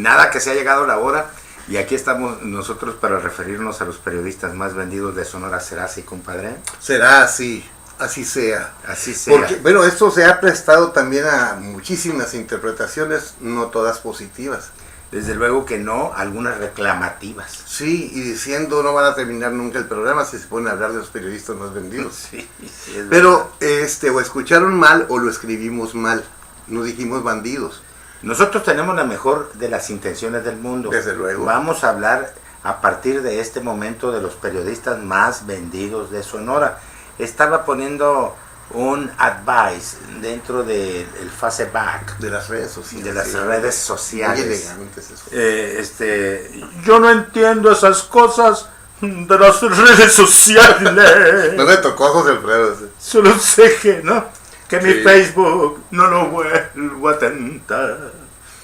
nada que se ha llegado la hora. Y aquí estamos nosotros para referirnos a los periodistas más vendidos de Sonora. ¿Será así, compadre? Será así, así sea. Así sea. Porque, bueno, esto se ha prestado también a muchísimas interpretaciones, no todas positivas. Desde luego que no, algunas reclamativas. Sí, y diciendo no van a terminar nunca el programa si se ponen a hablar de los periodistas más vendidos. Sí, es pero, o escucharon mal o lo escribimos mal, no dijimos bandidos. Nosotros tenemos la mejor de las intenciones del mundo. Desde luego. Vamos a hablar a partir de este momento de los periodistas más vendidos de Sonora. Estaba poniendo un advice dentro del Facebook. De las redes sociales. De las redes sociales. Muy elegantes eso. Yo no entiendo esas cosas de las redes sociales. No me tocó a José Alfredo. Solo sé que, ¿no? Que Sí. mi Facebook no lo vuelvo a tentar.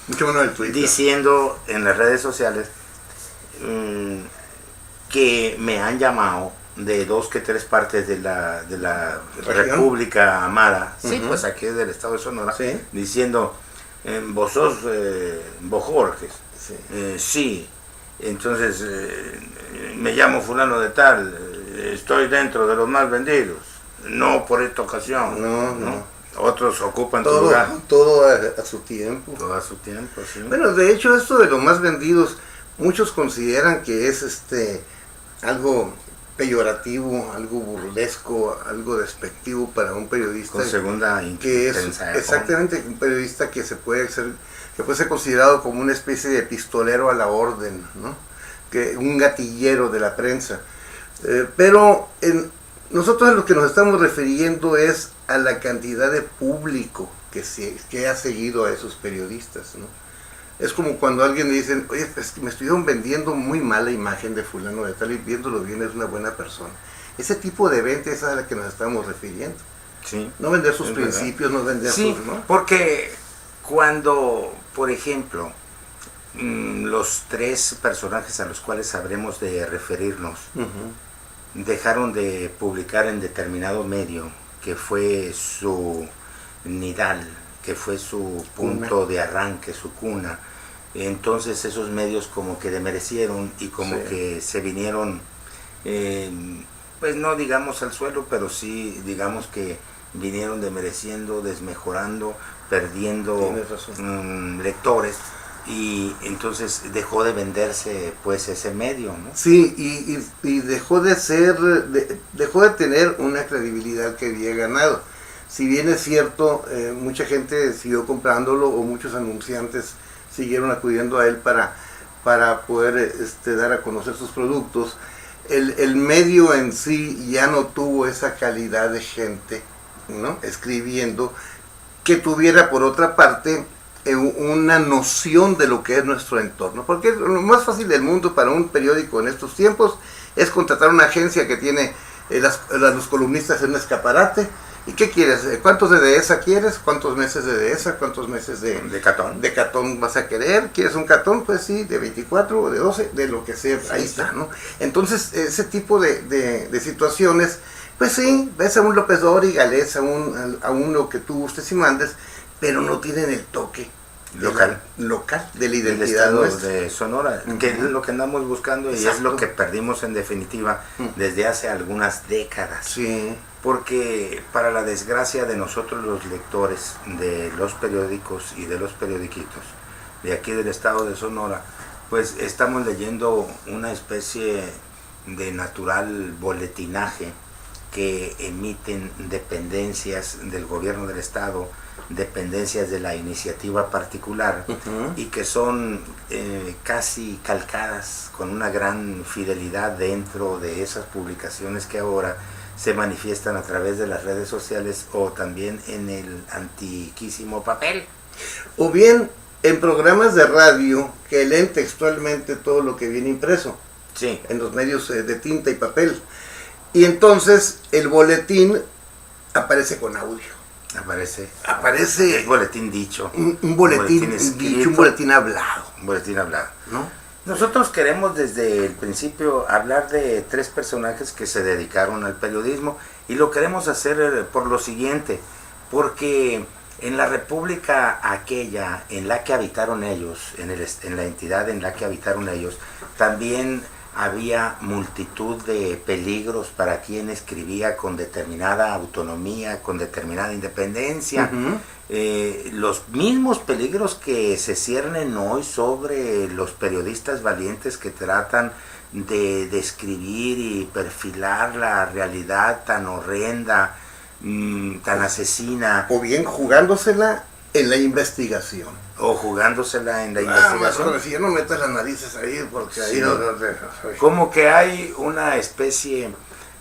Mucho menos el Twitter. Diciendo en las redes sociales que me han llamado de 2 que 3 partes de la ¿Región? República Amara, sí, Ujú. pues aquí es del estado de Sonora, Sí. diciendo, vos sos Bojorques. Sí. Sí, entonces me llamo fulano de tal, estoy dentro de los más vendidos. No por esta ocasión. No. Otros ocupan tu lugar. Todo a su tiempo. Todo a su tiempo, sí. Bueno, de hecho, esto de los más vendidos, muchos consideran que es algo peyorativo, algo burlesco, algo despectivo para un periodista. Con segunda que es intensa, exactamente un periodista que puede ser considerado como una especie de pistolero a la orden, ¿no? Que un gatillero de la prensa. Pero nosotros a lo que nos estamos refiriendo es a la cantidad de público que ha seguido a esos periodistas, ¿no? Es como cuando a alguien le dicen, oye, pues me estuvieron vendiendo muy mala imagen de fulano de tal y viéndolo bien es una buena persona. Ese tipo de venta es a la que nos estamos refiriendo. Sí. No vender sus Es principios, verdad. no vender Sí, sus, ¿no? porque cuando, por ejemplo, los 3 personajes a los cuales habremos de referirnos dejaron de publicar en determinado medio, que fue su nidal, que fue su punto de arranque, su cuna, entonces esos medios como que demerecieron y como Sí. que se vinieron, pues no digamos al suelo, pero sí digamos que vinieron demereciendo, desmejorando, perdiendo Tienes razón. lectores, y entonces dejó de venderse pues ese medio, ¿no? Sí, y dejó de dejó de tener una credibilidad que había ganado. Si bien es cierto, mucha gente siguió comprándolo o muchos anunciantes siguieron acudiendo a él para poder dar a conocer sus productos, el medio en sí ya no tuvo esa calidad de gente, ¿no?, escribiendo, que tuviera por otra parte una noción de lo que es nuestro entorno, porque lo más fácil del mundo para un periódico en estos tiempos es contratar una agencia que tiene los columnistas en un escaparate. ¿Y qué quieres? ¿Cuántos de dehesa quieres? ¿Cuántos meses de dehesa? ¿Cuántos meses de catón? De catón vas a querer. ¿Quieres un catón? Pues sí, de 24 o de 12, de lo que sea, Sí, ahí sí. está, ¿no? Entonces, ese tipo de situaciones, pues sí, ves a un López Dóriga, lees a uno que tú gustes y mandes, pero no tienen el toque Local de la del identidad estado nuestra. de Sonora, que es lo que andamos buscando. Exacto. Y es lo que perdimos en definitiva desde hace algunas décadas. Sí. Porque para la desgracia de nosotros los lectores de los periódicos y de los periodiquitos de aquí del estado de Sonora, pues estamos leyendo una especie de natural boletinaje que emiten dependencias del gobierno del estado, dependencias de la iniciativa particular, y que son casi calcadas con una gran fidelidad dentro de esas publicaciones que ahora se manifiestan a través de las redes sociales o también en el antiquísimo papel. O bien en programas de radio que leen textualmente todo lo que viene impreso. Sí. En los medios de tinta y papel. Y entonces el boletín aparece con audio. Aparece Aparece el boletín dicho. un boletín escrito, dicho, un boletín hablado. un boletín hablado. ¿No? Nosotros queremos desde el principio hablar de 3 personajes que se dedicaron al periodismo, y lo queremos hacer por lo siguiente, porque En la república aquella en la que habitaron ellos, en la entidad en la que habitaron ellos, también había multitud de peligros para quien escribía con determinada autonomía, con determinada independencia. Los mismos peligros que se ciernen hoy sobre los periodistas valientes que tratan de describir y perfilar la realidad tan horrenda, tan asesina. O bien jugándosela en la investigación. O jugándosela en la investigación. Más, si ya no metas las narices ahí, porque ahí no. Como que hay una especie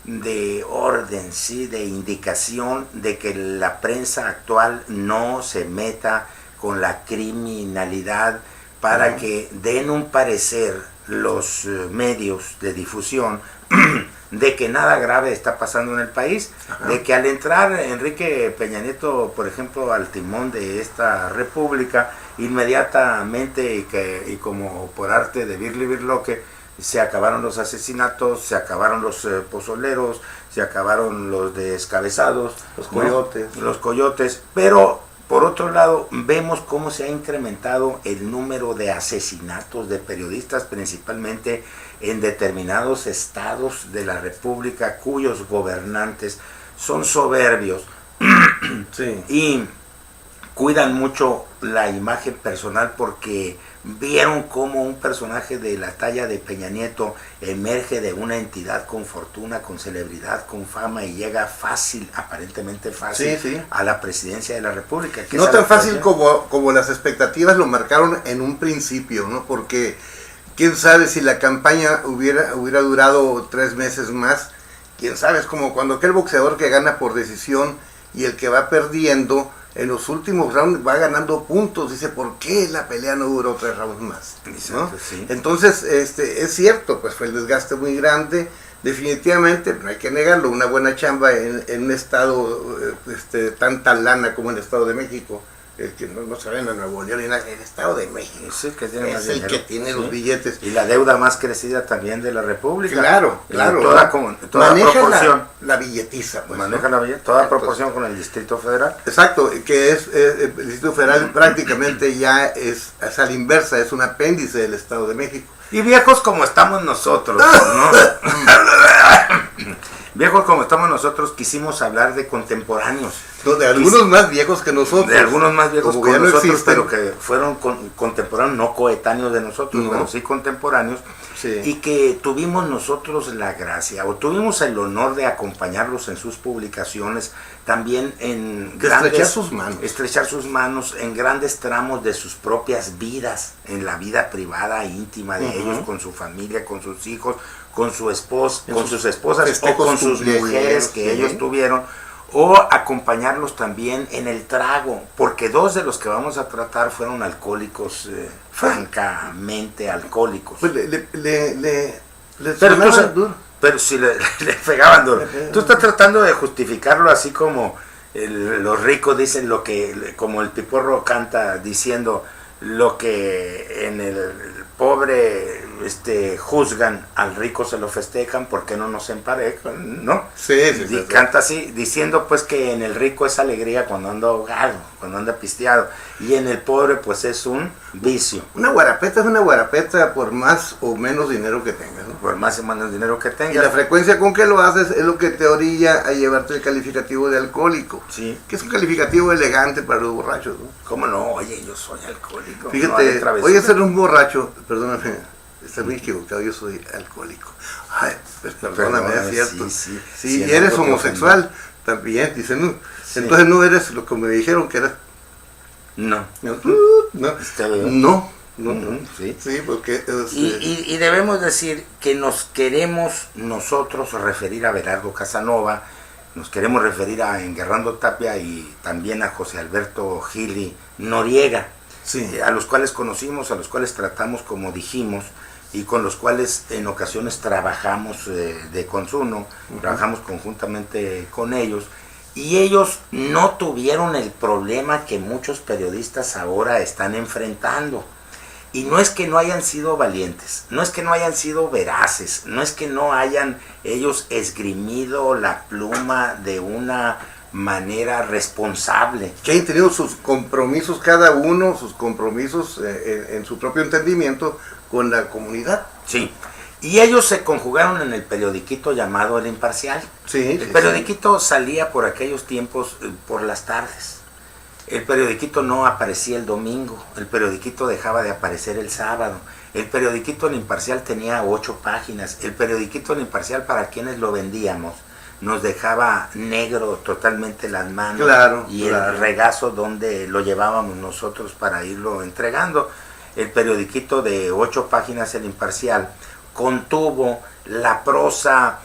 de orden, sí, de indicación de que la prensa actual no se meta con la criminalidad para que den un parecer los medios de difusión de que nada grave está pasando en el país, de que al entrar Enrique Peña Nieto, por ejemplo, al timón de esta república, inmediatamente y como por arte de birloque, se acabaron los asesinatos, se acabaron los pozoleros, se acabaron los descabezados, los coyotes, pero por otro lado vemos cómo se ha incrementado el número de asesinatos de periodistas, principalmente en determinados estados de la república cuyos gobernantes son soberbios y cuidan mucho la imagen personal, porque vieron cómo un personaje de la talla de Peña Nieto emerge de una entidad con fortuna, con celebridad, con fama, y llega fácil, aparentemente fácil, a la presidencia de la República. No tan fácil como las expectativas lo marcaron en un principio, ¿no? Porque quién sabe si la campaña hubiera durado 3 meses más. Quién sabe, es como cuando aquel boxeador que gana por decisión y el que va perdiendo en los últimos rounds va ganando puntos. Dice, ¿por qué la pelea no duró 3 rounds más? ¿No? Sí. Entonces, es cierto, pues fue el desgaste muy grande. Definitivamente, no hay que negarlo, una buena chamba en un estado tanta lana como el Estado de México, que no se ven en Nuevo León, en el Estado de México. Sí, que tiene más dinero, que tiene los billetes. Y la deuda más crecida también de la República. Claro. Toda proporción. La billetiza. Pues, maneja la billetiza, toda proporción con el Distrito Federal. Exacto, que el Distrito Federal prácticamente ya es a la inversa, es un apéndice del Estado de México. Y viejos como estamos nosotros, ¿no? Viejos como estamos nosotros, quisimos hablar de contemporáneos. De algunos más viejos que nosotros. De algunos más viejos que nosotros, existen, pero que fueron contemporáneos, no coetáneos de nosotros, pero sí contemporáneos. Sí. Y que tuvimos nosotros la gracia, o tuvimos el honor de acompañarlos en sus publicaciones, también en estrechar sus manos en grandes tramos de sus propias vidas, en la vida privada e íntima de ellos, con su familia, con sus hijos, con su esposa, con sus esposas o con sus mujeres que ellos tuvieron, o acompañarlos también en el trago, porque 2 de los que vamos a tratar fueron alcohólicos, francamente alcohólicos. Pues pero si le pegaban duro. Tú estás tratando de justificarlo así como los ricos dicen lo que, como el Piporro canta diciendo lo que en el pobre juzgan, al rico se lo festejan, porque no nos emparejan, ¿no? Sí. Canta así, diciendo pues que en el rico es alegría cuando anda ahogado, cuando anda pisteado, y en el pobre pues es un vicio. Una guarapeta es una guarapeta por más o menos dinero que tengas, ¿no? Por más o menos dinero que tengas. Y la frecuencia con que lo haces es lo que te orilla a llevarte el calificativo de alcohólico. Sí. Que es un calificativo elegante para los borrachos, ¿no? ¿Cómo no? Oye, yo soy alcohólico. Fíjate, oye, ser un borracho, perdóname, está muy equivocado, yo soy alcohólico. Ay, pues perdóname, es cierto. Sí, y eres homosexual también, dicen, no. Sí. Entonces no eres lo que me dijeron que eras. No. Sí, porque... Y debemos decir que nos queremos nosotros referir a Belardo Casanova, nos queremos referir a Enguerrando Tapia y también a José Alberto Gili Noriega, a los cuales conocimos, a los cuales tratamos como dijimos, y con los cuales en ocasiones trabajamos de consumo, trabajamos conjuntamente con ellos, y ellos no tuvieron el problema que muchos periodistas ahora están enfrentando. Y no es que no hayan sido valientes, no es que no hayan sido veraces, no es que no hayan ellos esgrimido la pluma de una manera responsable. Que han tenido sus compromisos cada uno, sus compromisos en su propio entendimiento con la comunidad. Sí, y ellos se conjugaron en el periodiquito llamado El Imparcial. Sí, El periodiquito salía por aquellos tiempos por las tardes. El periodiquito no aparecía el domingo, el periodiquito dejaba de aparecer el sábado. El periodiquito El Imparcial tenía 8 páginas. El periodiquito El Imparcial, para quienes lo vendíamos, nos dejaba negro totalmente las manos, claro, y claro, el regazo donde lo llevábamos nosotros para irlo entregando. El periodiquito de 8 páginas, El Imparcial, contuvo la prosa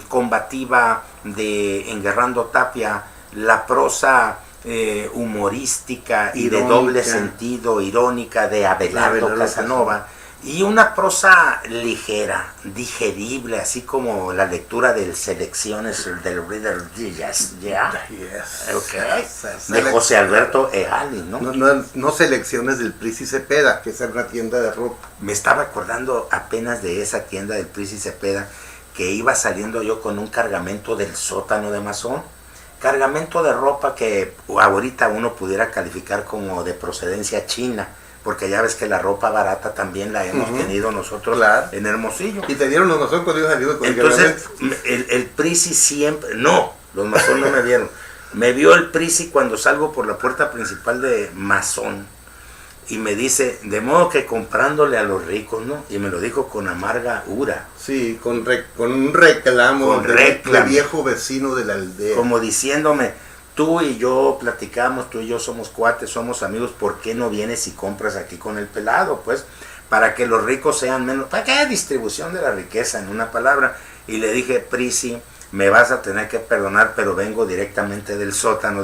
combativa de Enguerrando Tapia, la prosa humorística y irónica, de doble sentido, irónica, de Abelardo Casanova, y una prosa ligera, digerible, así como la lectura de Selecciones del Reader Digest, ¿ya? Yes. Okay. De José Alberto Egali, ¿no? No Selecciones del Prisi Cepeda, que es una tienda de ropa. Me estaba acordando apenas de esa tienda del Prisi Cepeda, que iba saliendo yo con un cargamento del sótano de Masón, cargamento de ropa que ahorita uno pudiera calificar como de procedencia china, porque ya ves que la ropa barata también la hemos tenido nosotros, claro, en Hermosillo. Y te dieron los Masón cuando ibas saliendo con entonces el Prisi siempre, no, los Masón no me vieron, me vio el Prisi cuando salgo por la puerta principal de Masón, y me dice, de modo que comprándole a los ricos, ¿no? Y me lo dijo con amarga ura. Sí, con un reclamo, de viejo vecino de la aldea. Como diciéndome, tú y yo platicamos, tú y yo somos cuates, somos amigos, ¿por qué no vienes y compras aquí con el pelado? Pues, para que los ricos sean menos, para que haya distribución de la riqueza, en una palabra. Y le dije, Prisi, me vas a tener que perdonar, pero vengo directamente del sótano,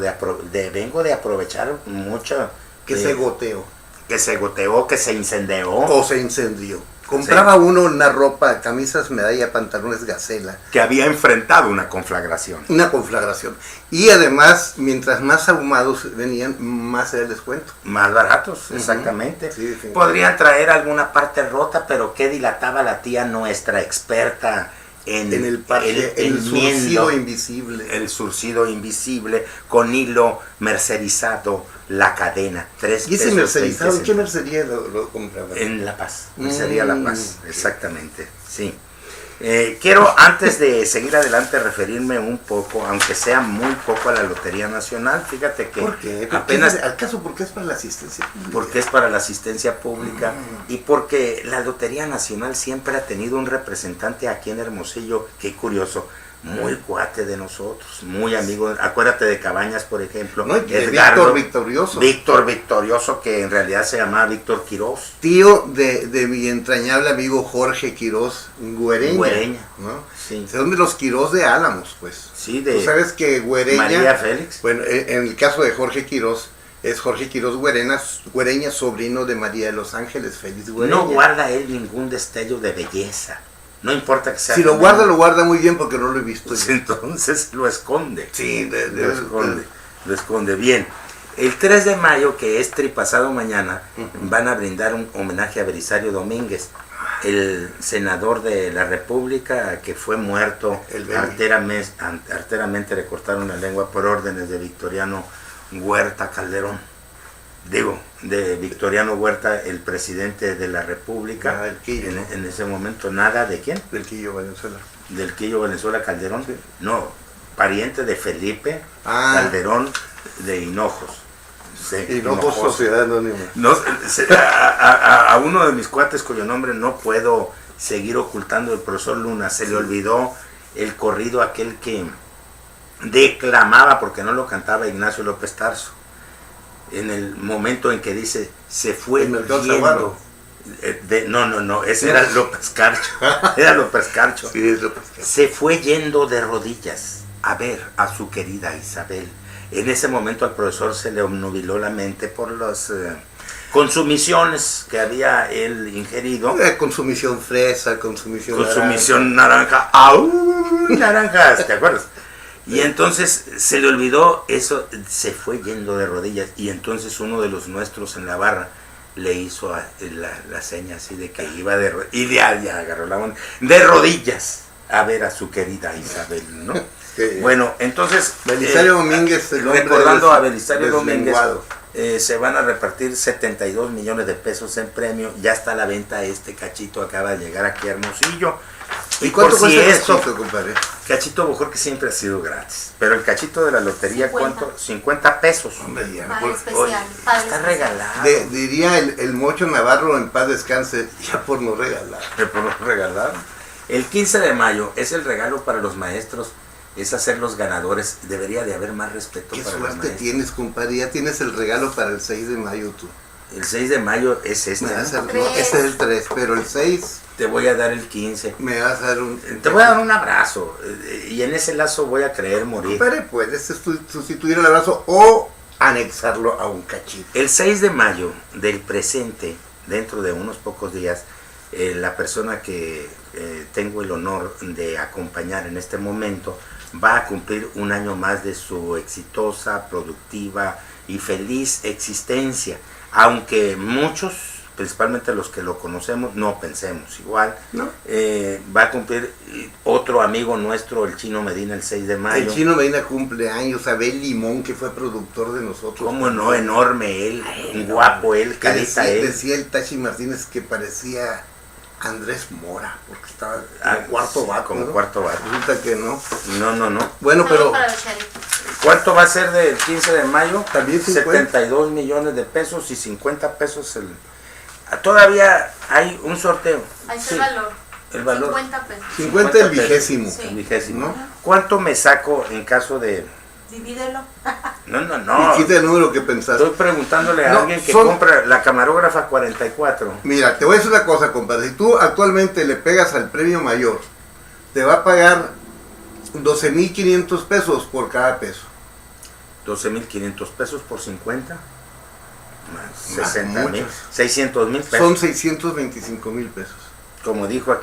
vengo de aprovechar mucho. Que se goteó. Que se goteó, que se incendió. O se incendió. Compraba uno una ropa, camisas, medalla, pantalones Gacela. Que había enfrentado una conflagración. Una conflagración. Y además, mientras más ahumados venían, más era el descuento. Más baratos, exactamente. Sí, sí. Podrían traer alguna parte rota, pero ¿qué dilataba la tía nuestra experta en el parche, el surcido invisible? El surcido invisible, con hilo mercerizado, la cadena. 3 ¿Y ese pesos, mercerizado? ¿En qué mercería lo compraban? En La Paz, mercería La Paz, exactamente, sí. Quiero, antes de seguir adelante, referirme un poco, aunque sea muy poco, a la Lotería Nacional. Fíjate que ¿por qué? apenas... ¿Acaso porque es para la asistencia pública? Porque es para la asistencia pública y porque la Lotería Nacional siempre ha tenido un representante aquí en Hermosillo, qué curioso, muy cuate de nosotros, muy amigo. Acuérdate de Cabañas, por ejemplo. No, Víctor Victorioso. Víctor Victorioso, que en realidad se llamaba Víctor Quirós. Tío de mi entrañable amigo Jorge Quirós Güereña. ¿No? Sí. Son de los Quirós de Álamos, pues. Sí, Tú sabes que Güereña... María Félix. Bueno, en el caso de Jorge Quirós, es Jorge Quirós Güereña, sobrino de María de los Ángeles Félix Güereña. No guarda él ningún destello de belleza. No importa que sea... Si lo guarda muy bien porque no lo he visto. Pues entonces lo esconde. Sí, lo esconde. Bien. El 3 de mayo, que es tripasado mañana, van a brindar un homenaje a Belisario Domínguez, el senador de la República que fue muerto arteramente, le cortaron la lengua por órdenes de Victoriano Huerta Calderón. De Victoriano Huerta, el presidente de la República, en ese momento. ¿Nada de quién? Del Quillo Valenzuela. Del Quillo Valenzuela Calderón. Sí. No, pariente de Felipe Calderón de Hinojos. Hinojos Sociedad Anónima. No, a uno de mis cuates, cuyo nombre no puedo seguir ocultando, el profesor Luna, se le olvidó el corrido aquel que declamaba, porque no lo cantaba Ignacio López Tarso, en el momento en que dice, se fue yendo. No, ese era López Carcho. Era López Carcho. Sí, es López Carcho. Se fue yendo de rodillas a ver a su querida Isabel. En ese momento al profesor se le obnubiló la mente por las consumiciones que había él ingerido. Consumición fresa, consumición naranja. ¡Au! Naranjas, ¿te acuerdas? Y entonces se le olvidó eso, se fue yendo de rodillas, y entonces uno de los nuestros en la barra le hizo la seña así de que iba de rodillas, y ya agarró la mano, de rodillas a ver a su querida Isabel, ¿no? Sí. Bueno, entonces, Belisario Domínguez, el hombre recordando a Belisario Domínguez, deslenguado. se van a repartir 72 millones de pesos en premio. Ya está a la venta este cachito, acaba de llegar aquí a Hermosillo. ¿Y cuánto por si cuesta el esto, cachito, compadre? cachito mejor que siempre ha sido gratis. Pero el cachito de la lotería, 50. ¿cuánto? 50 pesos. Hombre, ya, Padre por- especial. Oye, padre está especial. regalado. diría el Mocho Navarro, en paz descanse, ya por no regalar. Por lo regalar. El 15 de mayo es el regalo para los maestros, es hacer los ganadores. Debería de haber más respeto Qué para los suerte maestros. tienes, compadre, ya tienes el regalo para el 6 de mayo tú. El 6 de mayo es este. Me vas a- ¿no? Tres. este es el 3, pero el 6 Te voy a dar el 15. me vas a dar un... Te voy a dar un abrazo. Y en ese lazo voy a creer morir. Compadre, puedes sustituir el abrazo o anexarlo a un cachito. El 6 de mayo del presente, dentro de unos pocos días, la persona que tengo el honor de acompañar en este momento va a cumplir un año más de su exitosa, productiva y feliz existencia. Aunque muchos, principalmente los que lo conocemos, no pensemos igual. ¿No? Va a cumplir otro amigo nuestro, el Chino Medina, el 6 de mayo. El Chino Medina cumple años, Abel Limón, que fue productor de nosotros. Cómo no, enorme él, guapo él, Que carita él. decía el Tachi Martínez que parecía Andrés Mora, porque estaba Ah, como cuarto vato. como ¿no? cuarto vato. Resulta que no. No. Bueno, Saludos pero para los Shari. ¿Cuánto va a ser del 15 de mayo? También 50. 72 millones de pesos y 50 pesos el... Todavía hay un sorteo. Ahí está Sí, el valor. el valor. 50 pesos. 50 el pesos. vigésimo. Sí. El vigésimo. ¿No? ¿Cuánto me saco en caso de...? Divídelo. No. Y quita el número que pensaste. Estoy preguntándole a No, alguien que son- compra la camarógrafa 44. Mira, te voy a decir una cosa, compadre. Si tú actualmente le pegas al premio mayor, te va a pagar 12,500 pesos por cada peso. 12,500 pesos por 50. Más Más 60,000. muchos. 600,000 pesos. Son 625,000 pesos. Como dijo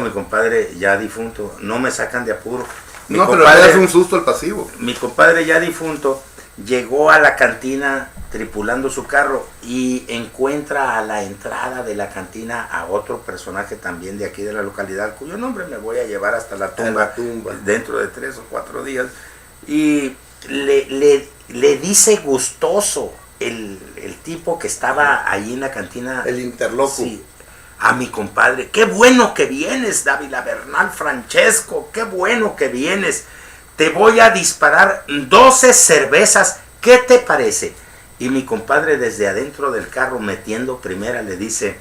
mi compadre ya difunto, no me sacan de apuro. Mi No, pero le compadre- das un susto al pasivo. Mi compadre ya difunto llegó a la cantina tripulando su carro y encuentra a la entrada de la cantina a otro personaje también de aquí de la localidad, cuyo nombre me voy a llevar hasta la tumba, la tumba. dentro de 3 o 4 días. Y le dice gustoso el tipo que estaba ahí en la cantina. El interloco. Sí, a mi compadre, qué bueno que vienes, Dávila Bernal Francesco, qué bueno que vienes. Te voy a disparar 12 cervezas, ¿qué te parece? Y mi compadre desde adentro del carro metiendo primera le dice,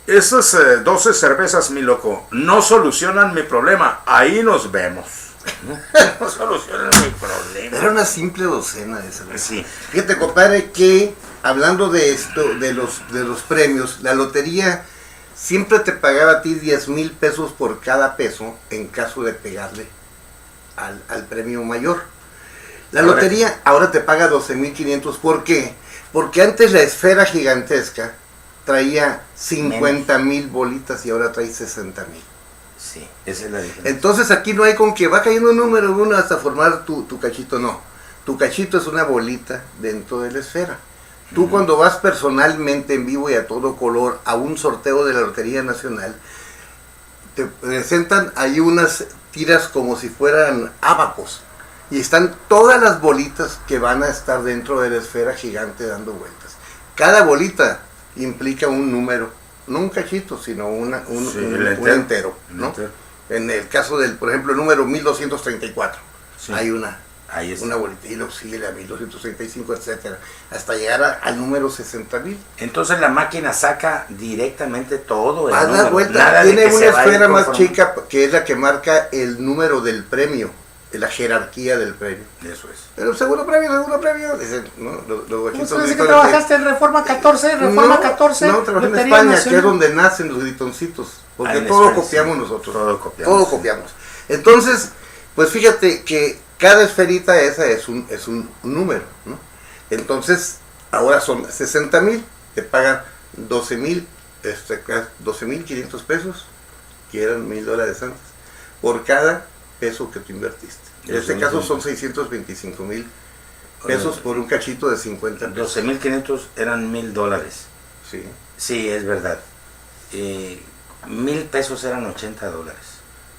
esas 12 cervezas, mi loco, no solucionan mi problema, ahí nos vemos. No solucionan mi problema. Era una simple docena de esa. Sí. Fíjate, compadre, que hablando de esto, de los premios, la lotería siempre te pagaba a ti 10,000 pesos por cada peso en caso de pegarle al premio mayor. La Ahora- lotería ahora te paga 12,500. ¿Por qué? Porque antes la esfera gigantesca traía 50,000 bolitas y ahora trae 60,000. Sí, esa es la diferencia. Entonces aquí no hay con que va cayendo un número uno hasta formar tu cachito, no. Tu cachito es una bolita dentro de la esfera. Tú cuando vas personalmente en vivo y a todo color a un sorteo de la Lotería Nacional, te presentan ahí unas tiras como si fueran ábacos. Y están todas las bolitas que van a estar dentro de la esfera gigante dando vueltas. Cada bolita implica un número, no un cachito, sino un Sí, un el entero. entero, El ¿no? entero. En el caso del, por ejemplo, el número 1234, Sí. hay una Ahí está. bolita, y luego sigue la 1235, etcétera, hasta llegar al número 60,000. Entonces la máquina saca directamente todo el A número. dar vuelta, Nada de tiene que una se vaya esfera más conforme- chica que es la que marca el número del premio, la jerarquía del premio. Eso es. Pero segundo premio, dicen, ¿no? Los guachitos Entonces, ¿que gritones trabajaste en Reforma 14? Reforma 14. No, trabajé en Lotería España, que Nacional. es donde nacen los gritoncitos, porque Ah, en todo España, copiamos sí. nosotros. Todo copiamos. Todo copiamos. Entonces, pues fíjate que cada esferita esa es un número, ¿no? Entonces, ahora son 60,000, te pagan 12,500 pesos, que eran $1,000 antes, por cada peso que tú invertiste. En este caso son 625,000 pesos por un cachito de 50 pesos. 12,500 eran $1,000. Sí. Sí, es verdad. 1,000 pesos eran $80.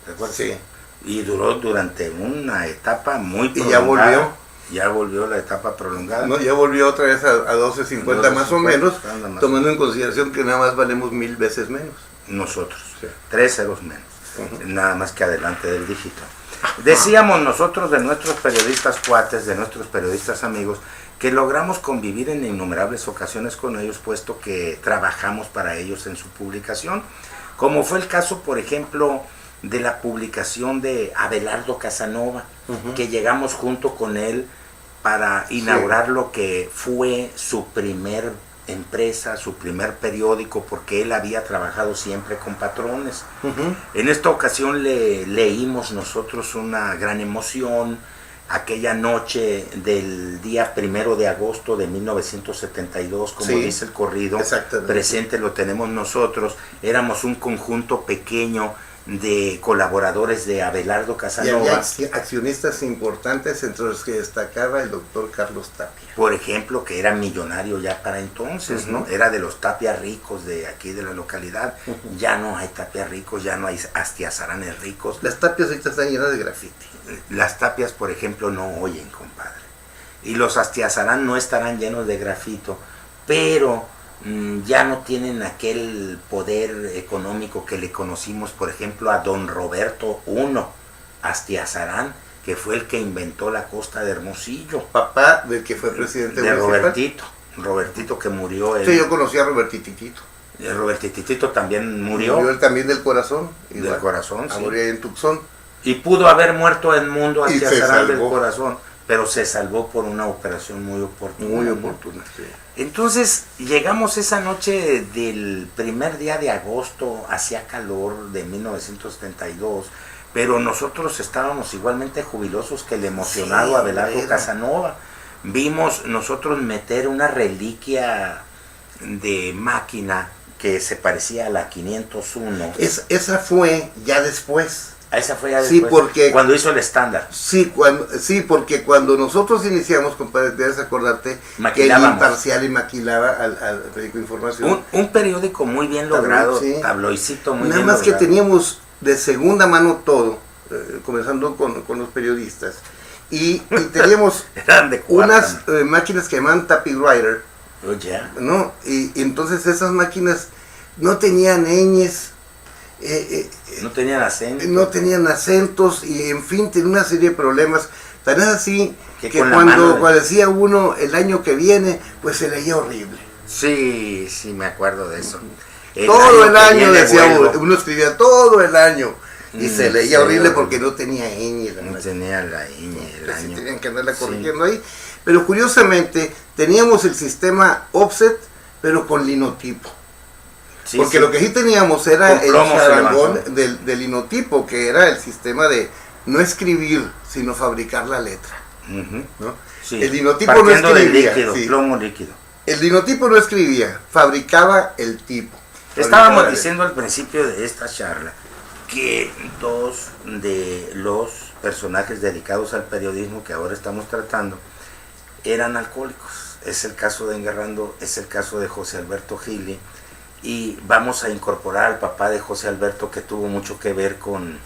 ¿Te acuerdas? Sí. Y duró durante una etapa muy ¿Y ya prolongada. volvió? Ya volvió la etapa prolongada. No, ya volvió otra vez a 12.50 más o menos, anda más tomando en consideración que nada más valemos 1000 veces menos. Nosotros, Sí. 3 ceros menos, nada más que adelante del dígito. Decíamos nosotros de nuestros periodistas cuates, de nuestros periodistas amigos, que logramos convivir en innumerables ocasiones con ellos, puesto que trabajamos para ellos en su publicación, como fue el caso, por ejemplo, de la publicación de Abelardo Casanova, que llegamos junto con él para inaugurar lo que fue su primer empresa, su primer periódico, porque él había trabajado siempre con patrones. En esta ocasión le leímos nosotros una gran emoción, aquella noche del día 1 de agosto de 1972, como Sí, dice el corrido, exactamente. presente lo tenemos nosotros, éramos un conjunto pequeño de colaboradores de Abelardo Y Casanova. había accionistas importantes, entre los que destacaba el doctor Carlos Tapia. Por ejemplo, que era millonario ya para entonces, ¿no? Era de los Tapia ricos de aquí de la localidad. Ya no hay Tapia ricos, ya no hay Astiazaranes ricos. Las tapias ahorita están llenas de grafiti. Las Tapias, por ejemplo, no oyen, compadre. Y los Astiazarán no estarán llenos de grafito, pero ya no tienen aquel poder económico que le conocimos, por ejemplo, a don Roberto I Astiazarán, que fue el que inventó la costa de Hermosillo. Papá del que fue presidente De municipal. Robertito que murió. Sí, yo conocí a Robertititito. Robertitito también murió Murió él también del corazón. del corazón, sí. Murió en Tucson. Y pudo haber muerto en mundo Y se Astiazarán del salvó. corazón, pero se salvó por una operación muy oportuna. Muy ¿no? oportuna. Sí. Entonces llegamos esa noche del primer día de agosto, hacía calor de 1972, pero nosotros estábamos igualmente jubilosos que el emocionado Sí, Abelardo bueno. Casanova. Vimos nosotros meter una reliquia de máquina que se parecía a la 501. Esa fue ya después. Esa fue ya Sí, después, porque- cuando hizo el estándar. Sí, porque cuando nosotros iniciamos, compadre, debes acordarte que el Maquilábamos. Imparcial y maquilaba al periódico de Información. Un periódico muy bien logrado, Sí. tabloicito muy Nada bien más que logrado. teníamos de segunda mano todo, comenzando con los periodistas. Y teníamos Eran de cuarta, unas máquinas que llamaban typewriter, ¿no? Oye, ¿no? Y entonces esas máquinas no tenían ñes, no tenían acento. no tenían acentos y en fin, tenía una serie de problemas. Tan es así Que que con la mano cuando decía uno el año que viene, pues se leía horrible. Sí, sí, me acuerdo de eso. Todo el que año viene decía vuelvo. uno escribía todo el año y se leía sí, horrible horrible. porque no tenía ñ. la No máquina. tenía la ñ, el Así año. tenían que andarla Sí. corrigiendo ahí. Pero curiosamente teníamos el sistema offset, pero con linotipo. Sí, Porque sí. lo que sí teníamos era Con el plomo se charangón levantó. del linotipo, que era el sistema de no escribir, sino fabricar la letra. Ujú. ¿no? Sí. El linotipo no Partiendo del escribía. líquido, Sí. plomo líquido. El linotipo no escribía, fabricaba el tipo. Estábamos Fabricaba la diciendo al principio de esta charla que dos de los personajes dedicados al periodismo que ahora estamos tratando eran alcohólicos. Es el caso de Enguerrando, es el caso de José Alberto Gili, y vamos a incorporar al papá de José Alberto, que tuvo mucho que ver con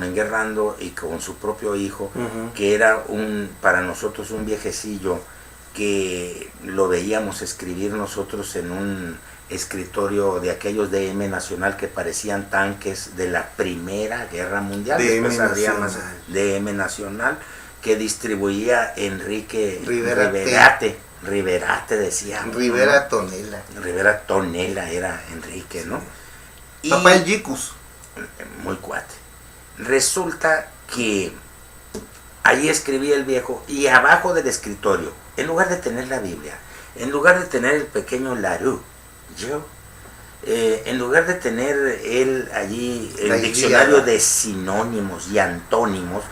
Enguerrando y con su propio hijo, Ujú. que era para nosotros un viejecillo que lo veíamos escribir nosotros en un escritorio de aquellos DM Nacional que parecían tanques de la Primera Guerra Mundial. DM Después habría más Nacional. DM Nacional, que distribuía Enrique Riverate. Riverate decía. Rivera ¿no? Tonela. Rivera Tonela era Enrique, ¿no? Y Papá el Yicus. muy cuate. Resulta que ahí escribía el viejo, y abajo del escritorio, en lugar de tener la Biblia, en lugar de tener el pequeño Larue, en lugar de tener él allí el La diccionario Ilíada. de sinónimos y antónimos,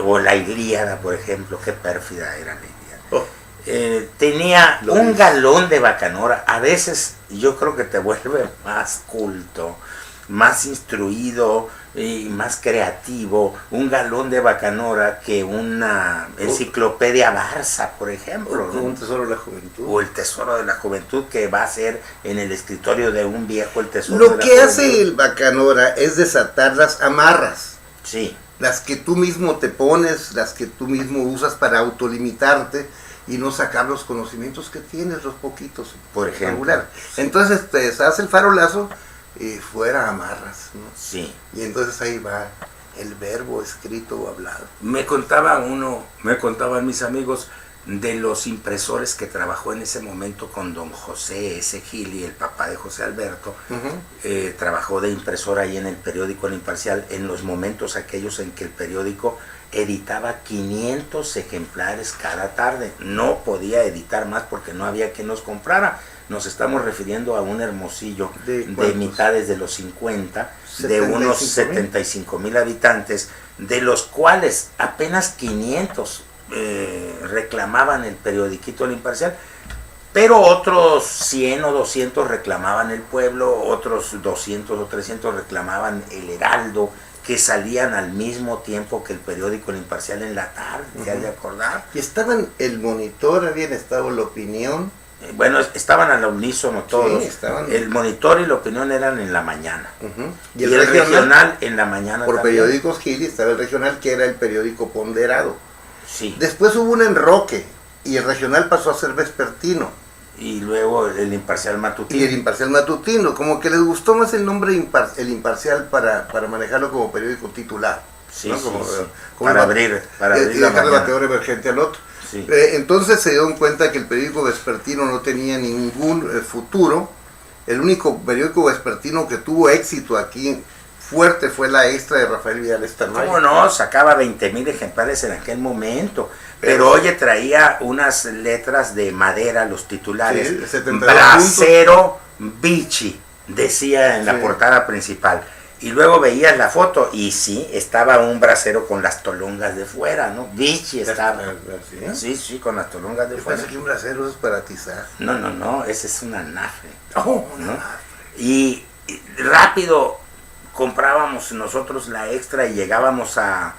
o la Ilíada, por ejemplo, qué pérfida era la Ilíada. Oh. Tenía Lo un dice. galón de bacanora. A veces yo creo que te vuelve más culto, más instruido y más creativo un galón de bacanora que una enciclopedia Barça, por ejemplo, ¿no? Un tesoro de la juventud. O el tesoro de la juventud, que va a ser en el escritorio de un viejo el tesoro de Lo la que juventud. hace el bacanora es desatar las amarras. Sí, las que tú mismo te pones, las que tú mismo usas para autolimitarte y no sacar los conocimientos que tienes, los poquitos, por ejemplo. Regular. Entonces te hace el farolazo y fuera amarras, ¿no? Sí. Y entonces ahí va el verbo escrito o hablado. Me contaban mis amigos de los impresores que trabajó en ese momento con don José S. Gili, el papá de José Alberto. Trabajó de impresor ahí en el periódico El Imparcial, en los momentos aquellos en que el periódico editaba 500 ejemplares cada tarde. No podía editar más porque no había quien nos comprara. Nos estamos refiriendo a un Hermosillo de mitades de los 50, de unos 75,000 habitantes, de los cuales apenas 500 reclamaban el periodiquito El Imparcial, pero otros 100 o 200 reclamaban El Pueblo, otros 200 o 300 reclamaban El Heraldo, que salían al mismo tiempo que el periódico El Imparcial en la tarde, ¿te has de acordar? Y estaban El Monitor, habían estado La Opinión. Bueno, estaban al unísono todos. Sí, estaban. El Monitor y La Opinión eran en la mañana. Y el regional en la mañana por también. periódicos Gili estaba el regional, que era el periódico ponderado. Sí. Después hubo un enroque y el regional pasó a ser vespertino. Y luego el Imparcial matutino. Y el Imparcial matutino, como que les gustó más el nombre El Imparcial para manejarlo como periódico titular. Sí, ¿no? sí, Como, sí. como Para abrir y la dejar el mañana. bateador emergente al otro. Sí. Entonces se dieron cuenta que el periódico vespertino no tenía ningún futuro. El único periódico vespertino que tuvo éxito aquí fuerte fue La Extra de Rafael Vidal Estamay. ¿Cómo no? Sacaba 20,000 ejemplares en aquel momento. Pero oye, traía unas letras de madera, los titulares. Sí, 72 Bracero Vichy, decía en la portada principal. Y luego veías la foto y sí, estaba un bracero con las tolongas de fuera, ¿no? Vichy estaba. ¿Sí? Sí, con las tolongas de Yo fuera. pensé que un bracero es para atizar. No, ese es una nafre. Oh, ¿no? Y rápido comprábamos nosotros La Extra y llegábamos a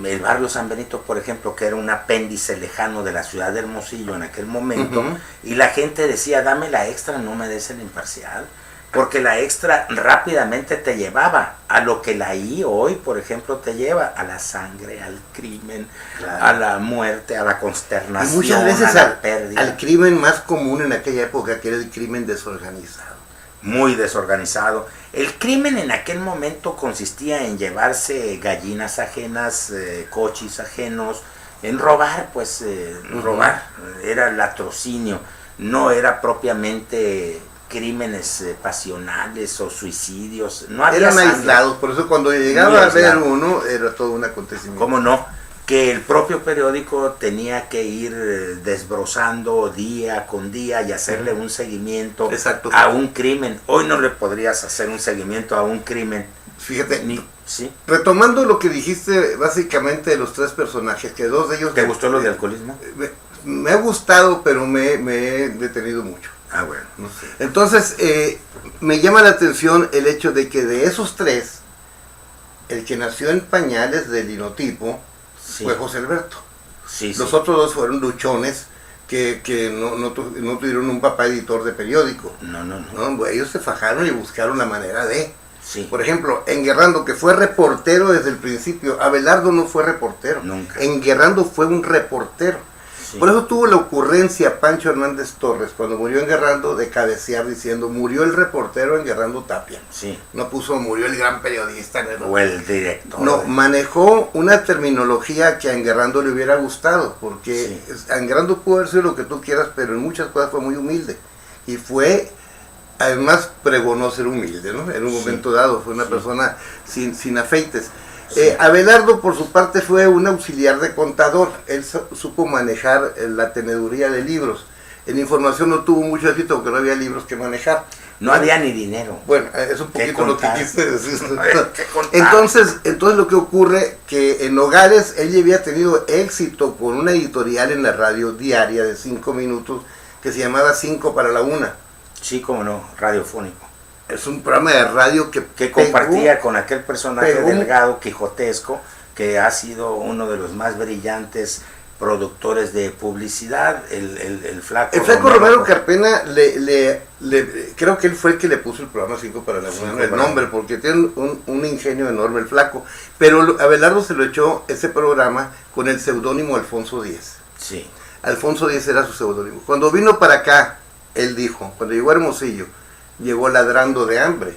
el barrio San Benito, por ejemplo, que era un apéndice lejano de la ciudad de Hermosillo en aquel momento, y la gente decía, dame La Extra, no me des El Imparcial, porque La Extra rápidamente te llevaba a lo que la I hoy, por ejemplo, te lleva, a la sangre, al crimen, claro, a la muerte, a la consternación, y muchas veces a la pérdida. al crimen más común en aquella época, que era el crimen desorganizado. Muy desorganizado. El crimen en aquel momento consistía en llevarse gallinas ajenas, coches ajenos, en robar, robar. Era latrocinio, no era propiamente crímenes pasionales o suicidios. No había Eran sangre. aislados, por eso cuando llegaba a ver uno, era todo un acontecimiento. ¿Cómo no? Que el propio periódico tenía que ir desbrozando día con día y hacerle un seguimiento a un crimen. Hoy no le podrías hacer un seguimiento a un crimen. Fíjate, ¿sí? Retomando lo que dijiste básicamente de los tres personajes, que dos de ellos... ¿Te gustó lo de alcoholismo? Me ha gustado, pero me he detenido mucho. Ah, bueno, no sé. Entonces, me llama la atención el hecho de que de esos tres, el que nació en pañales del linotipo fue José Alberto. Los otros dos fueron luchones que no tuvieron un papá editor de periódico. No, ellos se fajaron y buscaron la manera de... Sí. Por ejemplo, Enguerrando, que fue reportero desde el principio. Abelardo no fue reportero. Nunca. Enguerrando fue un reportero. Sí. Por eso tuvo la ocurrencia Pancho Hernández Torres, cuando murió Enguerrando, de cabecear diciendo, murió el reportero Enguerrando Tapia. Sí. No puso, murió el gran periodista. O el director. No, manejó una terminología que a Enguerrando le hubiera gustado, porque Enguerrando pudo haber sido lo que tú quieras, pero en muchas cosas fue muy humilde. Y fue... Además pregonó ser humilde, ¿no? En un momento dado, fue una persona sin afeites. Abelardo, por su parte, fue un auxiliar de contador. Él supo manejar la teneduría de libros. En información no tuvo mucho éxito porque no había libros que manejar. No había ni dinero. Bueno, es un poquito lo que quise decir. Entonces lo que ocurre que en Nogales él ya había tenido éxito con una editorial en la radio diaria de 5 minutos que se llamaba 5 para la 1. Sí, como no, radiofónico. Es un programa de radio que compartía con aquel personaje delgado, quijotesco, que ha sido uno de los más brillantes productores de publicidad, el flaco. El flaco Romero Carpena, creo que él fue el que le puso el programa 5 para la Laguna, el nombre, porque tiene un ingenio enorme el flaco. Pero Abelardo se lo echó ese programa con el seudónimo Alfonso Díez. Sí. Alfonso Díez era su seudónimo. Cuando vino para acá, él dijo, cuando llegó a Hermosillo, llegó ladrando de hambre.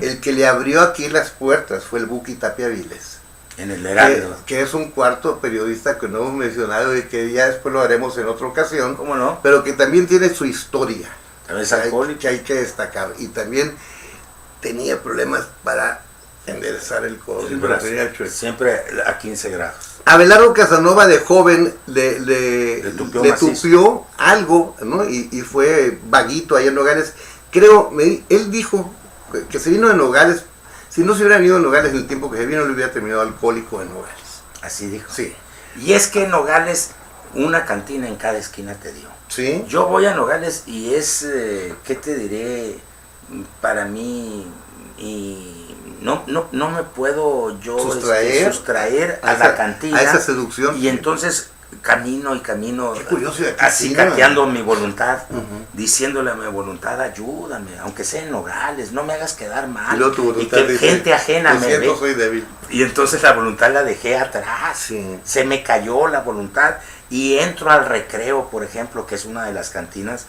El que le abrió aquí las puertas fue el Buki Tapia Viles. En el Heraldo. Que es un cuarto periodista que no hemos mencionado y que ya después lo haremos en otra ocasión. ¿Cómo no? Pero que también tiene su historia. Es alcohólico. Que hay que destacar. Y también tenía problemas para enderezar el codo. Siempre a 15 grados. Abelardo Casanova de joven le tupió algo, ¿no? Y fue vaguito allá en Nogales. Creo, él dijo que se vino de Nogales. Si no se hubiera venido a Nogales en el tiempo que se vino, le hubiera terminado alcohólico en Nogales. Así dijo. Sí. Y es que en Nogales, una cantina en cada esquina te dio. Sí. Yo voy a Nogales y es, ¿qué te diré? Para mí, y no me puedo yo sustraer a la cantina. A esa seducción. Y entonces camino, qué curioso, así cateando mi voluntad, diciéndole a mi voluntad, ayúdame, aunque sea en Nogales, no me hagas quedar mal. Y que dice, gente ajena me ve. Soy débil. Y entonces la voluntad la dejé atrás. Sí. Se me cayó la voluntad y entro al Recreo, por ejemplo, que es una de las cantinas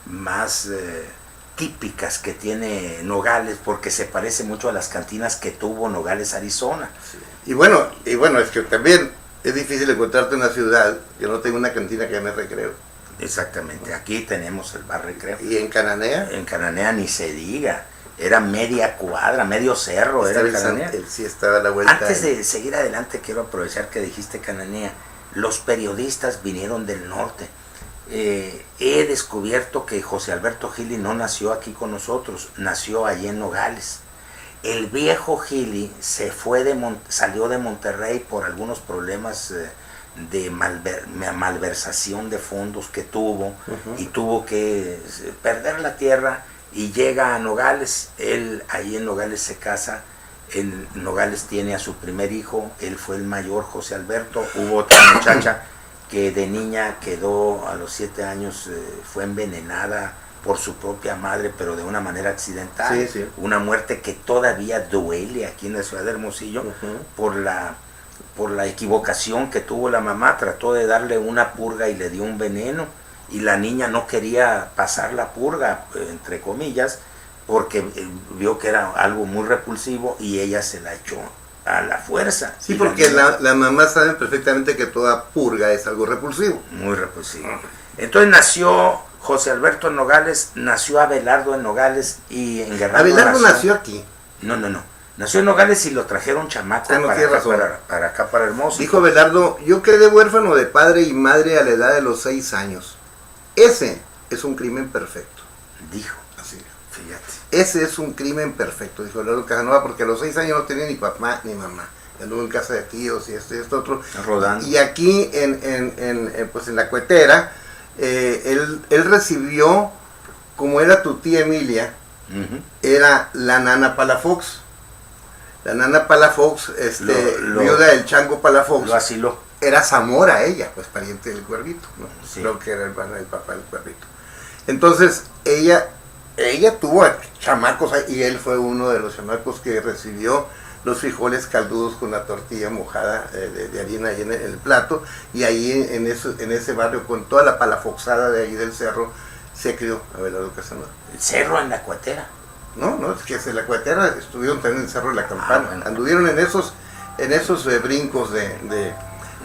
más típicas que tiene Nogales, porque se parece mucho a las cantinas que tuvo Nogales, Arizona. Sí. Y bueno, es que también es difícil encontrarte una ciudad que no tenga una cantina que llame Recreo. Exactamente, aquí tenemos el bar Recreo. ¿Y en Cananea? En Cananea ni se diga, era media cuadra, medio cerro, era el Cananea. Sí, estaba a la vuelta. Antes de seguir adelante, quiero aprovechar que dijiste Cananea. Los periodistas vinieron del norte. He descubierto que José Alberto Gili no nació aquí con nosotros, nació allí en Nogales. El viejo Gili salió de Monterrey por algunos problemas de malversación de fondos que tuvo, y tuvo que perder la tierra y llega a Nogales. Él ahí en Nogales se casa, en Nogales tiene a su primer hijo, él fue el mayor, José Alberto. Hubo otra muchacha que de niña quedó a los 7 años, fue envenenada por su propia madre, pero de una manera accidental. Sí, sí. Una muerte que todavía duele aquí en la ciudad de Hermosillo, por la equivocación que tuvo la mamá. Trató de darle una purga y le dio un veneno, y la niña no quería pasar la purga, entre comillas, porque vio que era algo muy repulsivo, y ella se la echó a la fuerza. Sí, porque la mamá sabe perfectamente que toda purga es algo repulsivo. Muy repulsivo. Entonces nació José Alberto en Nogales, nació Abelardo en Nogales, y en Guerrero. Abelardo nació aquí. No. Nació en Nogales y lo trajeron chamaco para acá, para Hermosillo. Dijo Abelardo, yo quedé huérfano de padre y madre a la edad de los 6 años. Ese es un crimen perfecto. Dijo. Así. Fíjate. Ese es un crimen perfecto, dijo Abelardo Casanova, porque a los 6 años no tenía ni papá ni mamá. Anduvo en casa de tíos y esto otro. Rodando. Y aquí pues en la Cuetera, él recibió, como era tu tía Emilia, era la Nana Palafox. La Nana Palafox, viuda del Chango Palafox. Lo asiló. Era Zamora ella, pues pariente del Cuervito, ¿no? Sí. Creo que era el papá del Cuervito. Entonces, ella tuvo chamacos y él fue uno de los chamacos que recibió los frijoles caldudos con la tortilla mojada de harina ahí en el plato, y ahí en ese barrio, con toda la palafoxada de ahí del cerro, se crió Abelardo Casanova. El cerro en la Cuetera. No, es que en la Cuetera estuvieron también en el Cerro de la Campana. Bueno. Anduvieron en esos brincos de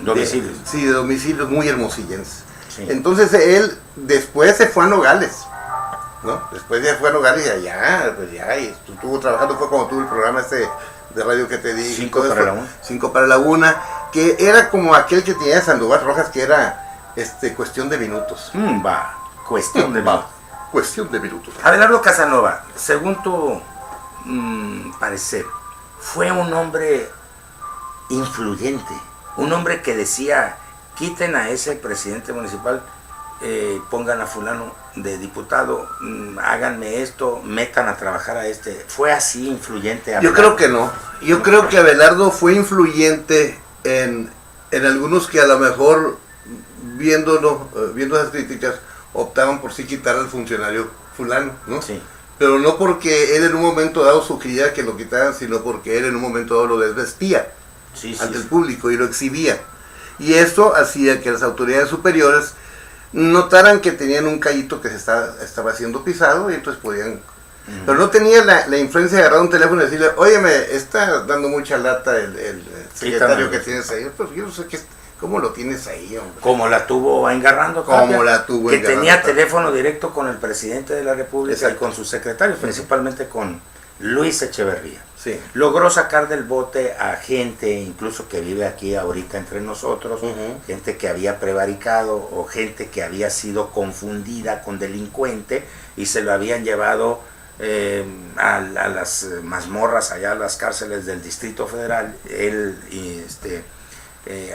domicilios. Sí, de domicilios muy hermosillenses. Sí. Entonces él después se fue a Nogales, ¿no? Después ya fue a Nogales y allá, pues ya, y estuvo trabajando, fue cuando tuvo el programa de radio que te dije. 5 para la 1. 5 para la 1, que era como aquel que tenía Sandoval Rojas, que era cuestión de minutos. Cuestión de minutos. Cuestión de minutos. Abelardo Casanova, según tu parecer, fue un hombre influyente, un hombre que decía, quiten a ese presidente municipal, pongan a fulano de diputado, háganme esto, metan a trabajar a este. ¿Fue así influyente Abelardo? Yo creo que no. Yo creo que Abelardo fue influyente en en algunos que a lo mejor viendo esas críticas optaban por sí quitar al funcionario fulano, ¿no? Sí. Pero no porque él en un momento dado sugería que lo quitaran, sino porque él en un momento dado lo desvestía Sí, sí, ante el sí. público y lo exhibía. Y esto hacía que las autoridades superiores notaran que tenían un callito que estaba siendo pisado y entonces podían... Pero no tenía la influencia de agarrar un teléfono y decirle, óyeme, está dando mucha lata el secretario que tienes ahí. Pues yo no sé cómo lo tienes ahí, hombre. Como la tuvo Engarrando Como Tapia, la tuvo que Engarrando tenía Tapia. teléfono directo con el presidente de la República Exacto. y con sus secretarios, principalmente con Luis Echeverría. Sí. Logró sacar del bote a gente, incluso que vive aquí ahorita entre nosotros, gente que había prevaricado o gente que había sido confundida con delincuente y se lo habían llevado a las mazmorras, allá a las cárceles del Distrito Federal. Él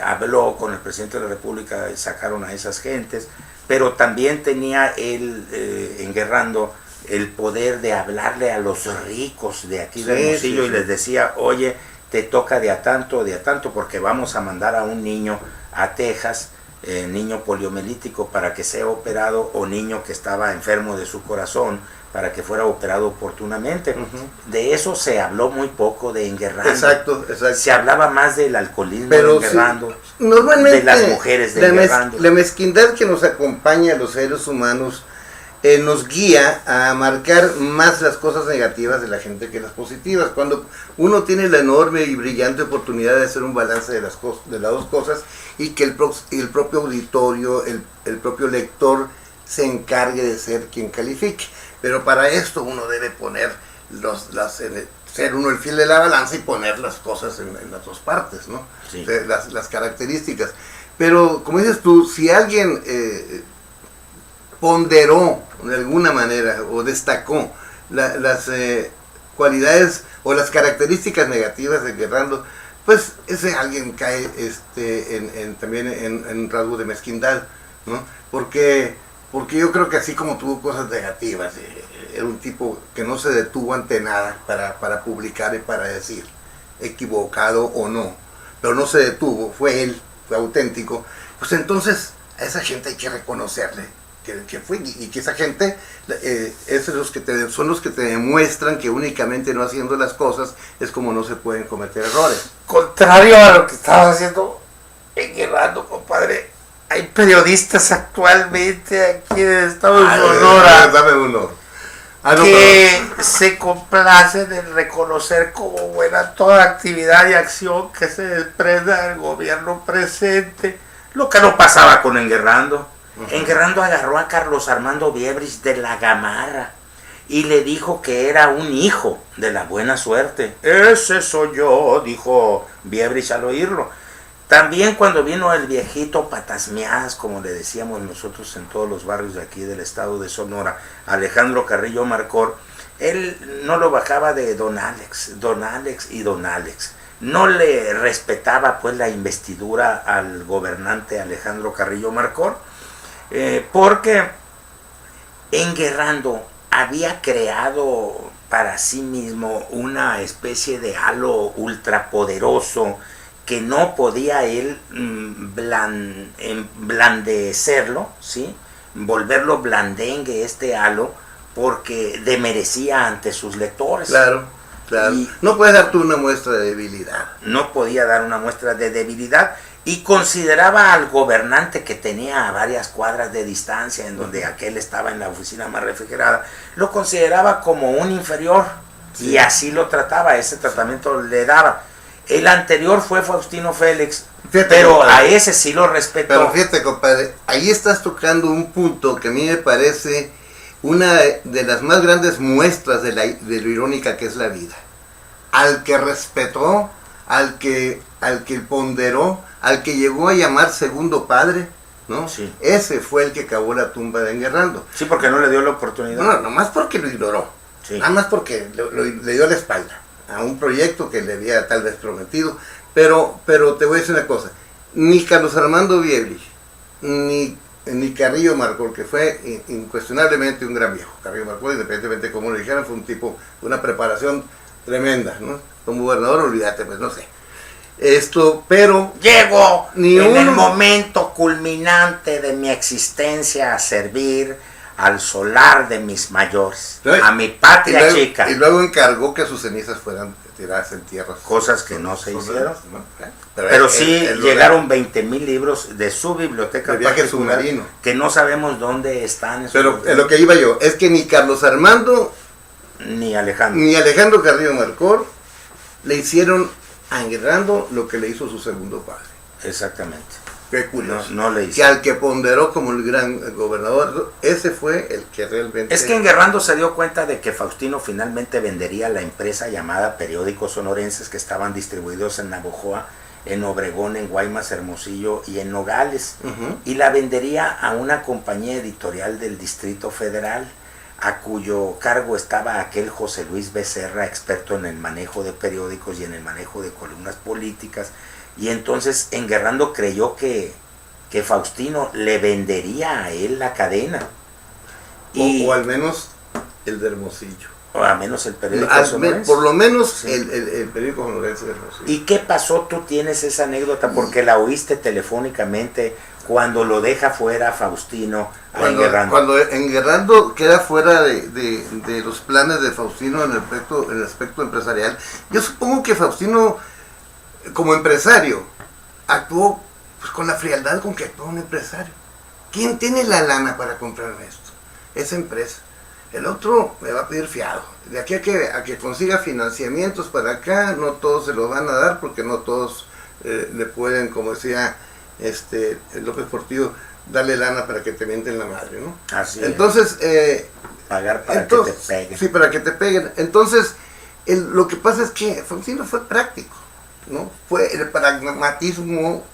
habló con el presidente de la República y sacaron a esas gentes, pero también tenía él, Enguerrando, el poder de hablarle a los ricos de aquí de Hermosillo y les decía, oye, te toca de a tanto, porque vamos a mandar a un niño a Texas, niño poliomelítico, para que sea operado, o niño que estaba enfermo de su corazón, para que fuera operado oportunamente. De eso se habló muy poco de Enguerrando. Exacto. Se hablaba más del alcoholismo Pero de Enguerrando, sí, normalmente de las mujeres de Enguerrando. La mezquindad que nos acompaña a los seres humanos nos guía a marcar más las cosas negativas de la gente que las positivas. Cuando uno tiene la enorme y brillante oportunidad de hacer un balance de las dos cosas y que el propio auditorio, el propio lector se encargue de ser quien califique. Pero para esto uno debe poner ser uno el fiel de la balanza y poner las cosas en las dos partes, ¿no? Sí. Las características. Pero como dices tú, si alguien ponderó de alguna manera o destacó las cualidades o las características negativas de Enguerrando, pues ese alguien cae también en un rasgo de mezquindad, ¿no? Porque yo creo que así como tuvo cosas negativas, era un tipo que no se detuvo ante nada para publicar y para decir, equivocado o no, pero no se detuvo, fue él, fue auténtico. Pues entonces a esa gente hay que reconocerle que fue, y que esa gente son los que te demuestran que únicamente no haciendo las cosas es como no se pueden cometer errores. Contrario a lo que estabas haciendo Enguerrando, compadre, hay periodistas actualmente aquí en el estado de Sonora Dame uno. que se complacen en reconocer como buena toda actividad y acción que se desprenda del gobierno presente. Lo que no pasaba con Enguerrando. Enguerrando agarró a Carlos Armando Viebris de la Gamarra y le dijo que era un hijo de la buena suerte. Ese soy yo, dijo Viebris al oírlo. También cuando vino el viejito Patasmias, como le decíamos nosotros en todos los barrios de aquí del estado de Sonora, Alejandro Carrillo Marcor, él no lo bajaba de Don Alex. No le respetaba pues la investidura al gobernante Alejandro Carrillo Marcor, porque Enguerrando había creado para sí mismo una especie de halo ultrapoderoso que no podía él blandecerlo, ¿sí? Volverlo blandengue este halo, porque demerecía ante sus lectores. Claro. Y no puedes dar tú una muestra de debilidad. No podía dar una muestra de debilidad y consideraba al gobernante, que tenía a varias cuadras de distancia, en donde aquel estaba en la oficina más refrigerada, lo consideraba como un inferior, y así lo trataba, ese tratamiento le daba. El anterior fue Faustino Félix, Fíjate, pero compadre, a ese sí lo respetó. Pero fíjate, compadre, ahí estás tocando un punto que a mí me parece una de las más grandes muestras de lo irónica que es la vida. Al que respetó, al que ponderó, al que llegó a llamar segundo padre, ¿no? Sí. Ese fue el que cavó la tumba de Enguerrando. Sí, porque no le dio la oportunidad. No, nomás porque lo ignoró. Sí. Nada más porque le dio la espalda a un proyecto que le había tal vez prometido. Pero te voy a decir una cosa. Ni Carlos Armando Viebris, ni Carrillo Marcor, que fue incuestionablemente un gran viejo. Carrillo Marcor, independientemente de cómo lo dijeran, fue un tipo de una preparación tremenda, ¿no? Como gobernador, olvídate, pues no sé. Pero Llego Ni en el uno. momento culminante de mi existencia a servir al solar de mis mayores, a mi patria chica. Y luego encargó que sus cenizas fueran tiradas en tierras. Cosas que no se hicieron. ¿no? Pero sí él lo llegaron 20,000 libros de su biblioteca De viaje particular submarino. que no sabemos dónde están. esos Pero libros. en lo que iba yo, es que ni Carlos Armando Ni Alejandro. ni Alejandro Carrillo Marcor le hicieron a Enguerrando lo que le hizo su segundo padre. Exactamente. Qué curioso. No le Que hizo. al que ponderó como el gran gobernador, ese fue el que realmente... Es que Enguerrando se dio cuenta de que Faustino finalmente vendería la empresa llamada Periódicos Sonorenses, que estaban distribuidos en Navojoa, en Obregón, en Guaymas, Hermosillo y en Nogales, Ujú. y la vendería a una compañía editorial del Distrito Federal, a cuyo cargo estaba aquel José Luis Becerra, experto en el manejo de periódicos y en el manejo de columnas políticas. Y entonces Enguerrando creyó que Faustino le vendería a él la cadena. O al menos el de Hermosillo. O al menos el periódico sonorense. Por lo menos Sí. el periódico sonorense de Hermosillo. ¿Y qué pasó? Tú tienes esa anécdota porque la oíste telefónicamente cuando lo deja fuera Faustino a Enguerrando. Cuando Enguerrando queda fuera de los planes de Faustino en el aspecto empresarial, yo supongo que Faustino, como empresario, actuó pues, con la frialdad con que actúa un empresario. ¿Quién tiene la lana para comprarme esto? Esa empresa. El otro me va a pedir fiado. De aquí a que consiga financiamientos para acá, no todos se lo van a dar porque no todos le pueden, como decía López Portillo, darle lana para que te mienten la madre, ¿no? Así es. Entonces, Pagar para que te peguen. Sí, para que te peguen. Entonces, lo que pasa es que Faustino fue práctico, ¿no? Fue el pragmatismo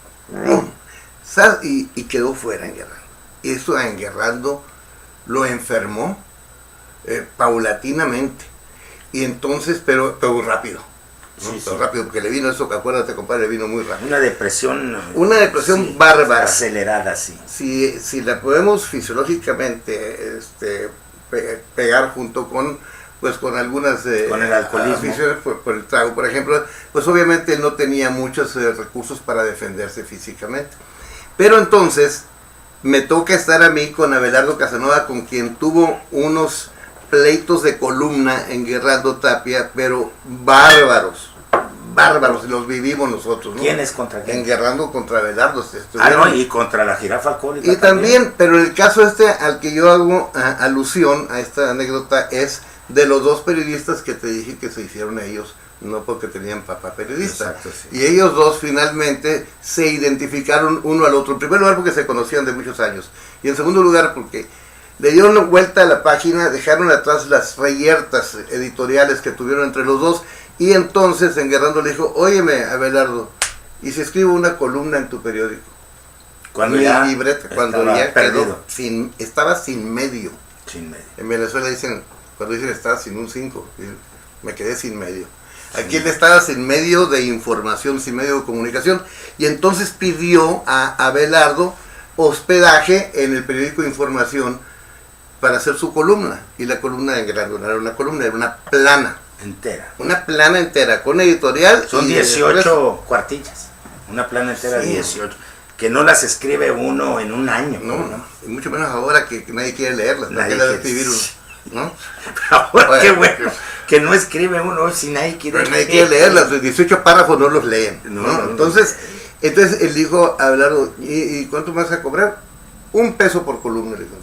y quedó fuera Enguerrando. Y eso a Enguerrando lo enfermó paulatinamente. Y entonces, pero rápido. ¿no? Sí, Pero sí. rápido, porque le vino eso, acuérdate, compadre, le vino muy rápido. Una depresión. Una depresión sí, bárbara. Acelerada, sí. Si la podemos fisiológicamente pegar junto con algunas Con el alcoholismo. aficiones por el trago, por ejemplo, pues obviamente él no tenía muchos recursos para defenderse físicamente. Pero entonces me toca estar a mí con Abelardo Casanova, con quien tuvo unos pleitos de columna en Enguerrando Tapia, pero bárbaros, y los vivimos nosotros, ¿no? ¿Quién es contra quién? Enguerrando contra Abelardo. No, y contra la jirafa alcohólica. Y también, pero el caso al que yo hago alusión a esta anécdota es de los dos periodistas que te dije que se hicieron ellos, no porque tenían papá periodista. Exacto, sí. Y ellos dos finalmente se identificaron uno al otro. En primer lugar porque se conocían de muchos años. Y en segundo lugar porque le dieron vuelta a la página, dejaron atrás las reyertas editoriales que tuvieron entre los dos. Y entonces Enguerrando le dijo, óyeme Abelardo, ¿y si escribo una columna en tu periódico? Cuando Mi ya libreta, cuando estaba ya perdido. estaba sin medio. Sin medio. En Venezuela dicen, cuando dicen estaba sin un 5, me quedé sin medio. Aquí él estaba sin medio de información, sin medio de comunicación, y entonces pidió a Abelardo hospedaje en el periódico Información para hacer su columna. Y la columna de Enguerrando no era una columna, era una plana. Una plana entera, con editorial. Son 18 cuartillas. Una plana entera, Sí. 18. Que no las escribe uno en un año. No, y mucho menos ahora que nadie quiere leerlas, Nadie nadie quiere quiere. escribir uno, ¿no? Ahora, Bueno. qué bueno. Que no escribe uno si nadie quiere Pero nadie quiere leerlas, los 18 párrafos no los leen, ¿no? No. Entonces él dijo a Abelardo, ¿y cuánto me vas a cobrar? $1 por columna, le dijo.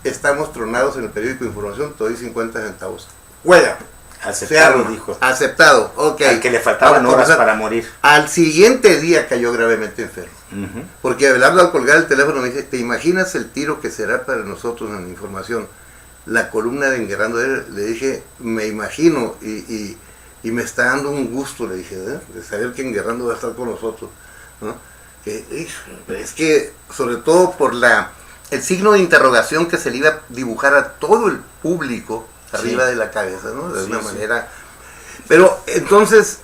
Estamos tronados en el periódico Información, te doy 50 centavos. ¡Juega! Aceptado, dijo. Aceptado, ok. Al que le faltaban Vamos a horas comenzar. para morir. Al siguiente día cayó gravemente enfermo. Ujú. Porque Abelardo al colgar el teléfono me dice, ¿te imaginas el tiro que será para nosotros en la Información? La columna de Enguerrando, le dije, me imagino, y me está dando un gusto, le dije, de saber que Enguerrando va a estar con nosotros, ¿no? Es que, sobre todo por el signo de interrogación que se le iba a dibujar a todo el público arriba de la cabeza, ¿no? De una manera. Pero entonces,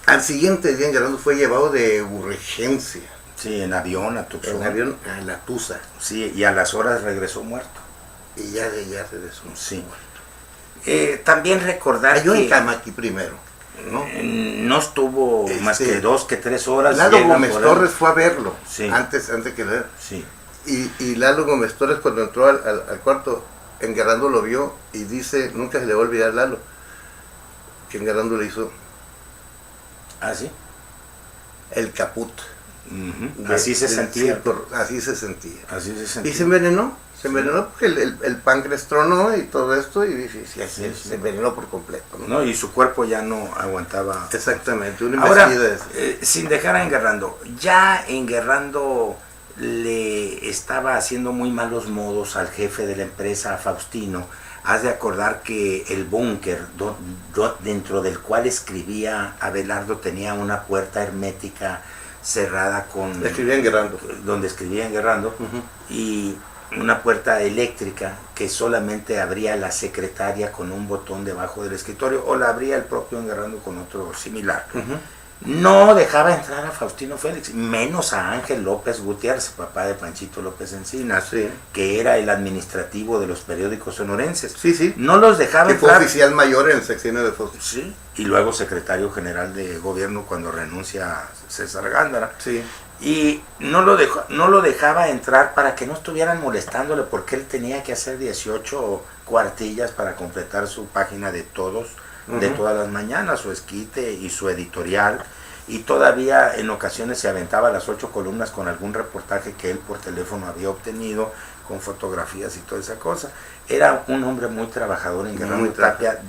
al siguiente día Enguerrando fue llevado de urgencia. Sí, en avión a Tucson. En avión a La Tusa. Sí, y a las horas regresó muerto. Y ya de ella regresó. Sí. También recordar Cayó en que... cama aquí primero. ¿no? No estuvo más que 2 que 3 horas. Lalo Gómez Torres fue a verlo, sí. antes que leer. Sí. Y Lalo Gómez Torres, cuando entró al cuarto, Enguerrando lo vio y dice, nunca se le va a olvidar a Lalo, que Enguerrando le hizo ¿Ah, sí? el caput. Así se sentía. Así se sentía. Así se sentía. Y se envenenó porque el páncreas tronó y todo esto, y se envenenó por completo, ¿no? No, y su cuerpo ya no aguantaba. Exactamente, una Ahora, embestida sin dejar a Enguerrando, ya Enguerrando le estaba haciendo muy malos modos al jefe de la empresa, a Faustino. Has de acordar que el búnker dentro del cual escribía Abelardo tenía una puerta hermética cerrada con... Escribía Enguerrando. Donde escribía Enguerrando, y una puerta eléctrica que solamente abría la secretaria con un botón debajo del escritorio, o la abría el propio Enguerrando con otro similar. No dejaba entrar a Faustino Félix, menos a Ángel López Gutiérrez, papá de Panchito López Encinas, Sí. que era el administrativo de los periódicos sonorenses. Sí. No los dejaba Que fue entrar. oficial mayor en el sexenio de Faustino. Sí, y luego secretario general de gobierno cuando renuncia César Gándara. Sí. Y no lo dejaba entrar para que no estuvieran molestándole, porque él tenía que hacer 18 cuartillas para completar su página de todos, de todas las mañanas, su esquite y su editorial, y todavía en ocasiones se aventaba las 8 columnas con algún reportaje que él por teléfono había obtenido, con fotografías y toda esa cosa. Era un hombre muy trabajador, Enguerrando Tapia,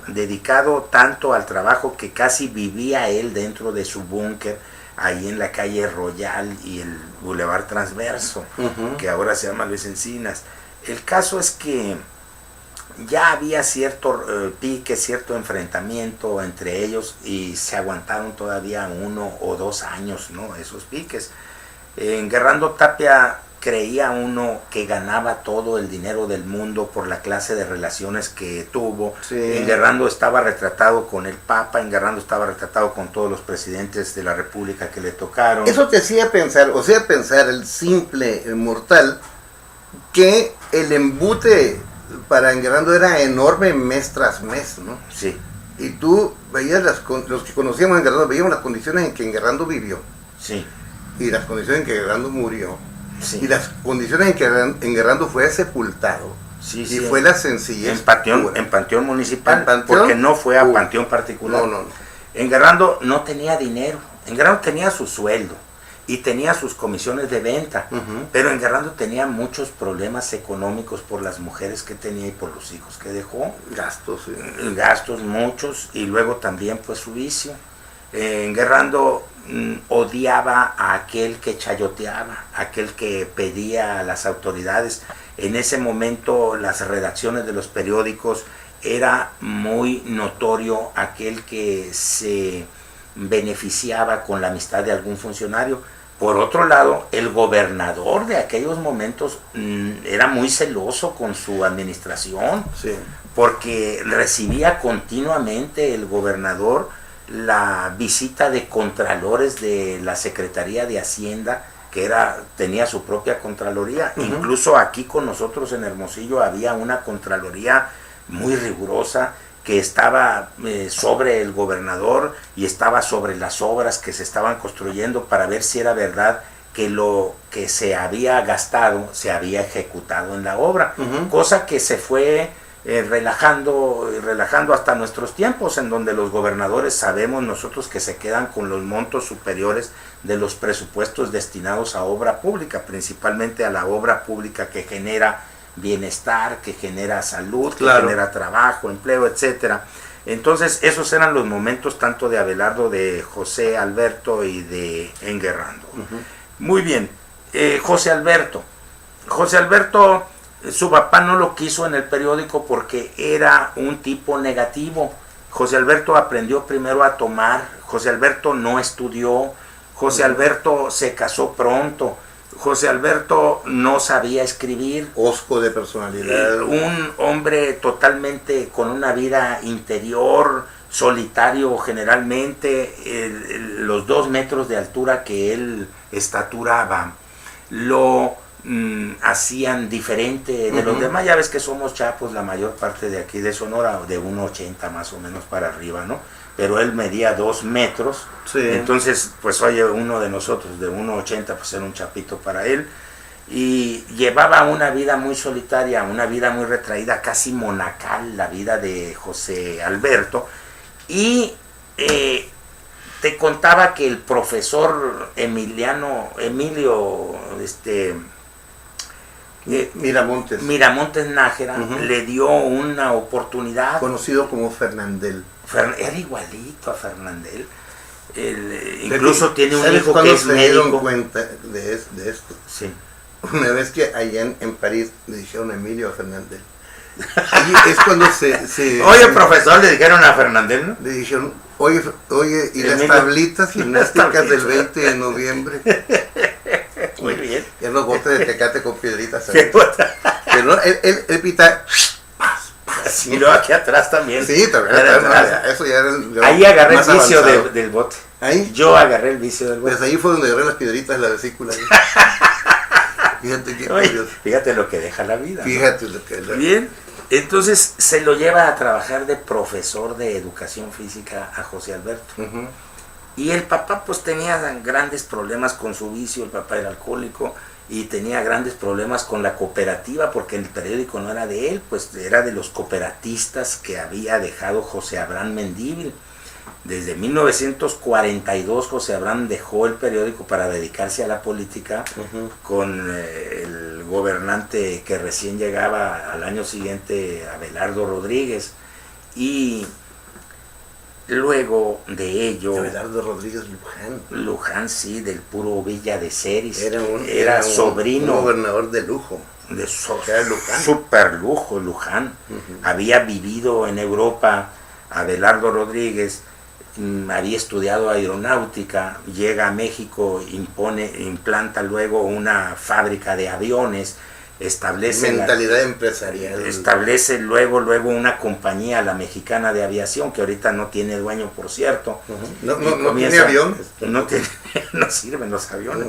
dedicado tanto al trabajo que casi vivía él dentro de su búnker, ahí en la calle Royal y el Boulevard Transverso, que ahora se llama Luis Encinas. El caso es que ya había cierto pique, cierto enfrentamiento entre ellos, y se aguantaron todavía 1 o 2 años, ¿no?, esos piques. Enguerrando Tapia creía que ganaba todo el dinero del mundo por la clase de relaciones que tuvo. Sí. Enguerrando estaba retratado con el Papa, Enguerrando estaba retratado con todos los presidentes de la República que le tocaron. Eso te hacía pensar, el simple mortal, que el embute para Enguerrando era enorme mes tras mes, ¿no? Sí. Y tú veías los que conocíamos a Enguerrando, veíamos las condiciones en que Enguerrando vivió. Sí. Y las condiciones en que Enguerrando murió. Sí. Y las condiciones en que Enguerrando fue sepultado. Sí, y fue la sencillez. En Panteón Municipal, ¿En Panteón? porque no fue a Panteón particular. No. Enguerrando no tenía dinero. Enguerrando tenía su sueldo y tenía sus comisiones de venta, pero Enguerrando tenía muchos problemas económicos por las mujeres que tenía y por los hijos que dejó. Gastos, sí. Gastos muchos, y luego también pues su vicio. Enguerrando odiaba a aquel que chayoteaba, aquel que pedía a las autoridades. En ese momento las redacciones de los periódicos era muy notorio aquel que se beneficiaba con la amistad de algún funcionario. Por otro lado, el gobernador de aquellos momentos era muy celoso con su administración, Sí. porque recibía continuamente el gobernador la visita de contralores de la Secretaría de Hacienda, que tenía su propia contraloría. Incluso aquí con nosotros en Hermosillo había una contraloría muy rigurosa que estaba sobre el gobernador y estaba sobre las obras que se estaban construyendo, para ver si era verdad que lo que se había gastado se había ejecutado en la obra, cosa que se fue relajando hasta nuestros tiempos, en donde los gobernadores sabemos nosotros que se quedan con los montos superiores de los presupuestos destinados a obra pública, principalmente a la obra pública que genera bienestar, que genera salud, Claro, que genera trabajo, empleo, etcétera. Entonces esos eran los momentos tanto de Abelardo, de José Alberto y de Enguerrando. Muy bien. José Alberto, su papá no lo quiso en el periódico porque era un tipo negativo. José Alberto aprendió primero a tomar, José Alberto no estudió, José Alberto se casó pronto, José Alberto no sabía escribir. Hosco de personalidad. Un hombre totalmente con una vida interior, solitario generalmente. Los 2 metros de altura que él estaturaba lo hacían diferente de los demás. Ya ves que somos chapos la mayor parte de aquí de Sonora, de 1.80 más o menos para arriba, ¿no? Pero él medía 2 metros, Sí. entonces pues oye, uno de nosotros de 1.80 pues era un chapito para él, y llevaba una vida muy solitaria, una vida muy retraída, casi monacal, la vida de José Alberto. Y te contaba que el profesor Emilio Miramontes Nájera le dio una oportunidad. Conocido como Fernandel. Era igualito a Fernandel. Incluso tiene un hijo que es médico. ¿Se dieron cuenta de esto? Sí. Una vez que allá en París le dijeron a Emilio a Fernandel. Y es cuando Oye, profesor, le dijeron a Fernandel, ¿no? Le dijeron, oye, y las Emilio, tablitas gimnásticas del 20 de noviembre. Muy bien. Y los botes de tecate con piedritas. Pero no, él pita. Y luego aquí atrás también. Sí, también. Eso ya era ahí agarré el vicio del bote. ¿Ahí? Yo agarré el vicio del bote. Pues ahí fue donde agarré las piedritas de la vesícula. Fíjate qué curioso. Fíjate lo que deja la vida. Fíjate lo que ¿no? Bien. Entonces se lo lleva a trabajar de profesor de educación física a José Alberto. Y el papá pues tenía grandes problemas con su vicio, el papá era alcohólico y tenía grandes problemas con la cooperativa porque el periódico no era de él, pues era de los cooperatistas que había dejado José Abraham Mendívil. Desde 1942 José Abraham dejó el periódico para dedicarse a la política con el gobernante que recién llegaba al año siguiente, Abelardo Rodríguez, y luego de ello... Abelardo Rodríguez Luján, sí, del puro Villa de Ceris. Era sobrino. Un gobernador de lujo. Era Luján. Super lujo, Luján. Había vivido en Europa, Abelardo Rodríguez, había estudiado aeronáutica, llega a México, implanta luego una fábrica de aviones, establece mentalidad empresarial, establece luego una compañía, la Mexicana de Aviación, que ahorita no tiene dueño, por cierto. No tiene aviones, no sirven los aviones.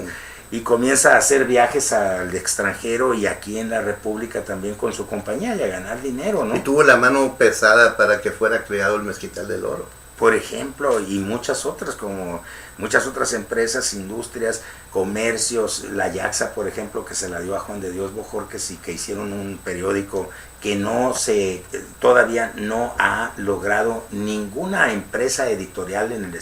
Y comienza a hacer viajes al extranjero y aquí en la República también con su compañía y a ganar dinero, ¿no? Y tuvo la mano pesada para que fuera creado el Mezquital del Oro, por ejemplo, y muchas otras, como muchas otras empresas, industrias, comercios, la Yaxa, por ejemplo, que se la dio a Juan de Dios Bojorquez y que hicieron un periódico que todavía no ha logrado ninguna empresa editorial en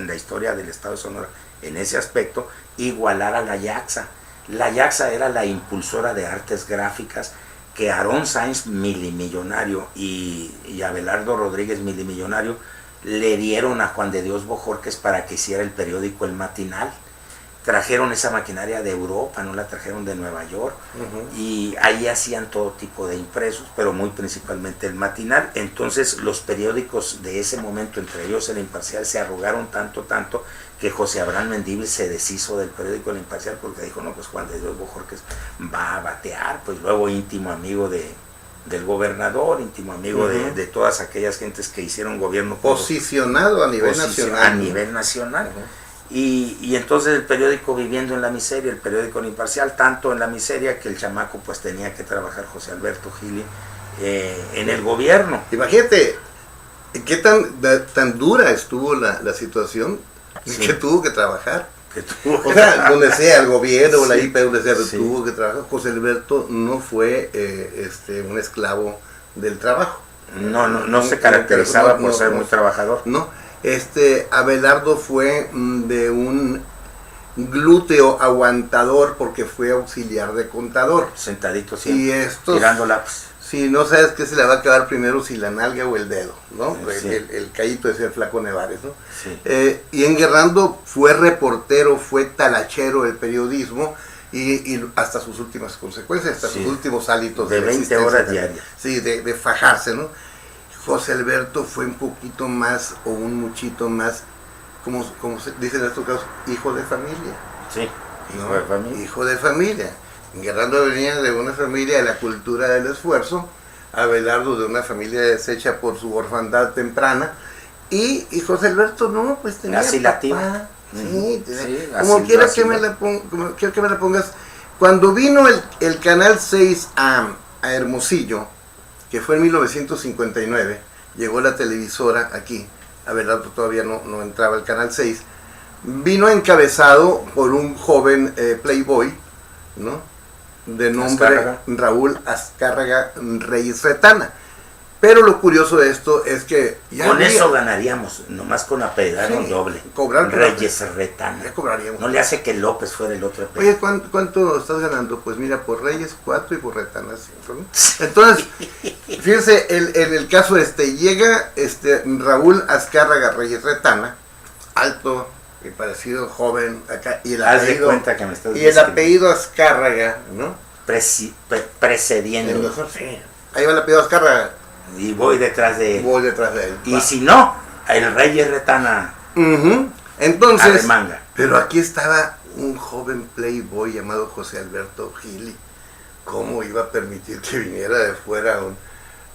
la historia del estado de Sonora, en ese aspecto, igualar a la Yaxa. La Yaxa era la impulsora de artes gráficas que Aarón Sáenz, milimillonario, y Abelardo Rodríguez, milimillonario, le dieron a Juan de Dios Bojorquez para que hiciera el periódico El Matinal. Trajeron esa maquinaria de Europa, no la trajeron de Nueva York, y ahí hacían todo tipo de impresos, pero muy principalmente El Matinal. Entonces los periódicos de ese momento, entre ellos El Imparcial, se arrugaron tanto que José Abraham Mendívil se deshizo del periódico El Imparcial porque dijo, no, pues Juan de Dios Bojorquez va a batear, pues luego íntimo amigo del gobernador, íntimo amigo de todas aquellas gentes que hicieron gobierno. Posicionado a nivel nacional. A nivel nacional. Y entonces el periódico viviendo en la miseria, el periódico El Imparcial, tanto en la miseria que el chamaco pues tenía que trabajar, José Alberto Gili, en el gobierno. Imagínate, qué tan dura estuvo la situación, que tuvo que trabajar. O sea, donde sea el gobierno o la IP, donde sea, tuvo que trabajar. José Alberto no fue un esclavo del trabajo. No se caracterizaba por ser muy trabajador. No, Abelardo fue de un glúteo aguantador porque fue auxiliar de contador. Sentadito siempre, y estos, tirando lápiz. Si no sabes qué se le va a acabar primero, si la nalga o el dedo, ¿no? Sí. El callito de ser Flaco Nevares, ¿no? Sí. Y en Guerrando fue reportero, fue talachero del periodismo y hasta sus últimas consecuencias, hasta sus últimos hábitos de 20 horas diarias. Sí, de fajarse, ¿no? José Alberto fue un poquito más o un muchito más, como se dice en estos casos, hijo de familia. Sí, hijo de familia. Hijo de familia. Guerrando venía de una familia de la cultura del esfuerzo, Abelardo de una familia deshecha por su orfandad temprana, y José Alberto no, pues tenía asilativa. Sí, como quiera que me la pongas, Cuando vino el Canal 6 a Hermosillo, que fue en 1959, llegó la televisora aquí, Abelardo todavía no entraba al Canal 6, vino encabezado por un joven playboy, ¿no? De nombre Azcárraga. Raúl Azcárraga Reyes Retana. Pero lo curioso de esto es que ya Con había- eso ganaríamos, nomás con apellidarnos Sí, doble. cobrar por Reyes Retana. ya cobraríamos. No le hace que López fuera el otro apellido. Oye, ¿cuánto estás ganando? Pues mira, por Reyes 4 y por Retana 5, ¿no? Entonces, fíjense, en el caso llega Raúl Azcárraga Reyes Retana, alto y parecido, joven, acá, y el Haz de apellido, cuenta que me estás y el diciendo. apellido Azcárraga, ¿no? Precediendo. Sí. Ahí va el apellido Azcárraga, Y voy detrás de él. voy detrás de él. Y Va. si no, el Reyes Retana Ujú. Entonces, arremanga. pero aquí estaba un joven playboy llamado José Alberto Gili. ¿Cómo iba a permitir que viniera de fuera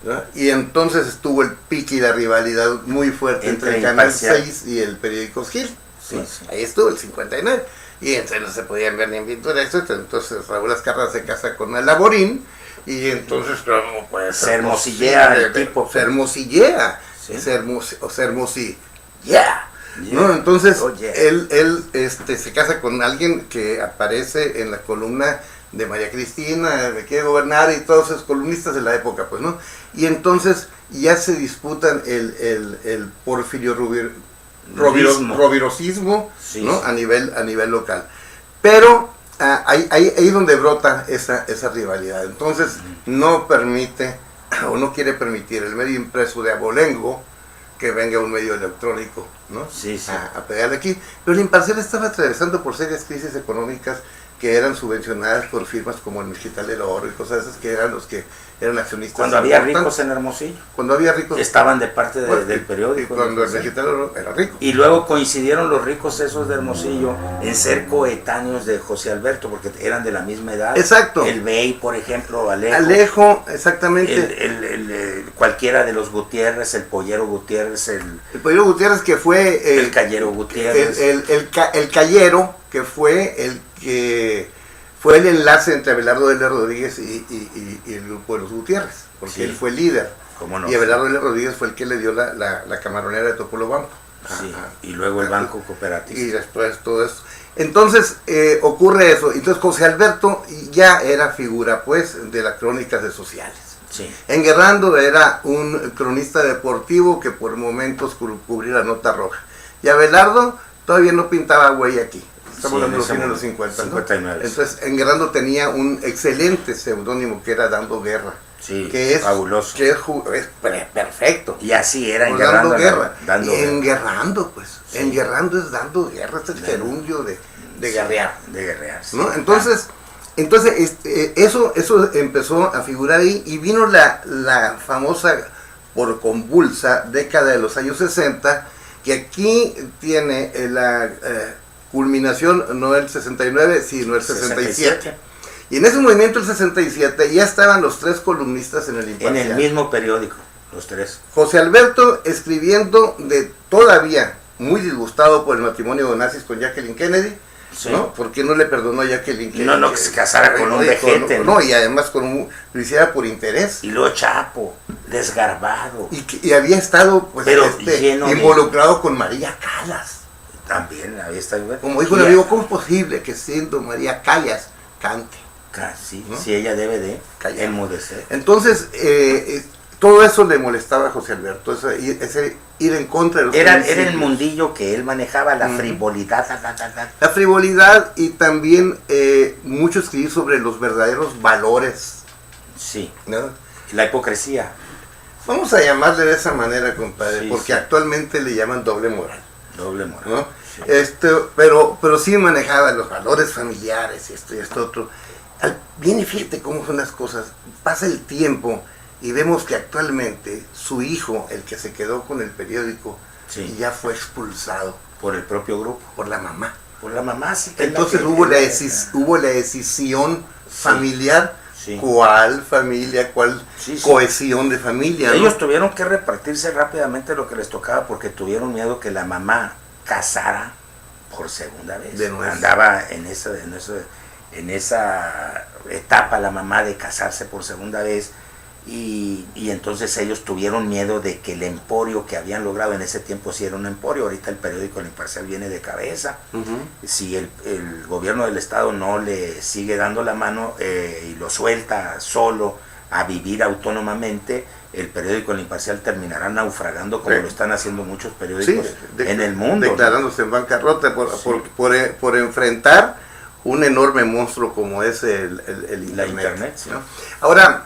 ¿no? Y entonces estuvo el pique y la rivalidad muy fuerte entre el Canal Imparcial. 6 y el periódico Gil. Sí, ¿no? sí. Ahí estuvo el 59. Y entonces no se podían ver ni en pintura, etcétera. Entonces Raúl Azcárraga se casa con Ana Laborín. Y entonces, ¿cómo puede ser Se hermosillea posible? el tipo. Se hermosillea. Sí. Se hermosillea. Yeah. ¿No? Entonces, Oh, yeah. él se casa con alguien que aparece en la columna de María Cristina, de Quiere Gobernar, y todos esos columnistas de la época, pues, ¿no? Y entonces ya se disputan el Porfirio Rovirosismo, Sí, ¿no? sí. A nivel local. Pero ahí donde brota esa rivalidad. Entonces, no permite, o no quiere permitir el medio impreso de abolengo que venga un medio electrónico, ¿no? Sí, sí. A pegarle aquí. Pero el Imparcial estaba atravesando por serias crisis económicas que eran subvencionadas por firmas como el Mezquital del Oro y cosas esas, que eran los que eran accionistas. Cuando había importantes. ricos en Hermosillo, Cuando había ricos. estaban de parte Bueno, del y periódico. cuando el Sí. Mezquital del Oro era rico. Y luego coincidieron los ricos esos de Hermosillo en ser coetáneos de José Alberto, porque eran de la misma edad. Exacto. El Bey, por ejemplo, Alejo. Alejo, exactamente. Cualquiera de los Gutiérrez, el Pollero Gutiérrez, el Pedro Gutiérrez, que fue el Cayero Gutiérrez. el Cayero, que fue el que fue el enlace entre Abelardo L. Rodríguez y el grupo de los Gutiérrez, porque Sí. él fue el líder. ¿Cómo no? Y Abelardo L. Rodríguez fue el que le dio la camaronera de Topolobampo. Sí, Ajá. y luego el Banco Y Cooperativo. después todo eso. Entonces ocurre eso. Entonces José Alberto ya era figura, pues, de las crónicas de sociales. Sí. Enguerrando era un cronista deportivo que por momentos cubría la nota roja. Y Abelardo todavía no pintaba güey aquí. Estamos Sí, hablando de los en ese fines de los momento, 50, ¿no? 59. Entonces, Enguerrando tenía un excelente seudónimo que era Dando Guerra. Sí, Que es fabuloso. Que es perfecto. Y así era, Pues enguerrando. dando guerra. Dando guerra. Enguerrando, pues. Sí. Enguerrando es dando guerra, es el gerundio de guerrear. De guerrear. Sí. ¿No? Entonces eso empezó a figurar ahí y vino la famosa por convulsa década de los años 60, que aquí tiene la culminación no el 69, sino el 67. Y en ese movimiento el 67 ya estaban los tres columnistas en el En Imparcial. el mismo periódico, los tres. José Alberto escribiendo todavía muy disgustado por el matrimonio de nazis con Jacqueline Kennedy, Sí. ¿no? Porque no le perdonó a Jacqueline Kennedy. No, que se casara con un vejete, No, y además lo hiciera por interés. Y luego Chapo, desgarbado. Y había estado pues, Pero lleno de- involucrado con María Callas. También, ahí está. Como dijo un amigo, ¿cómo es posible que siendo María Callas cante? Casi, ¿No? si ella debe de Callar. enmudecer. Entonces, todo eso le molestaba a José Alberto, ese ir en contra de los Era el principios. mundillo que él manejaba, la Ujú. frivolidad. La frivolidad y también mucho escribir sobre los verdaderos valores, Sí, ¿no? la hipocresía. Vamos a llamarle de esa manera, compadre, Sí, porque sí. actualmente le llaman doble moral, Doble moral. ¿no? Sí. Pero sí manejaba los valores familiares y esto otro. Viene, fíjate cómo son las cosas. Pasa el tiempo y vemos que actualmente su hijo, el que se quedó con el periódico, Sí. ya fue expulsado Por el propio grupo. por la mamá. Por la mamá, sí. que es la Entonces que- hubo la decisión familiar. Sí. ¿Cuál familia? ¿Cuál Sí, sí. cohesión de familia? ¿no? Ellos tuvieron que repartirse rápidamente lo que les tocaba porque tuvieron miedo que la mamá casara por segunda vez. De nuevo. Andaba en eso. en esa etapa la mamá de casarse por segunda vez, y entonces ellos tuvieron miedo de que el emporio que habían logrado en ese tiempo, si era un emporio, ahorita el periódico El Imparcial viene de cabeza. Si el gobierno del estado no le sigue dando la mano y lo suelta solo a vivir autónomamente, el periódico El Imparcial terminará naufragando como lo están haciendo muchos periódicos en el mundo, declarándose en bancarrota por enfrentar un enorme monstruo como es el la internet, sí. ¿no? Ahora,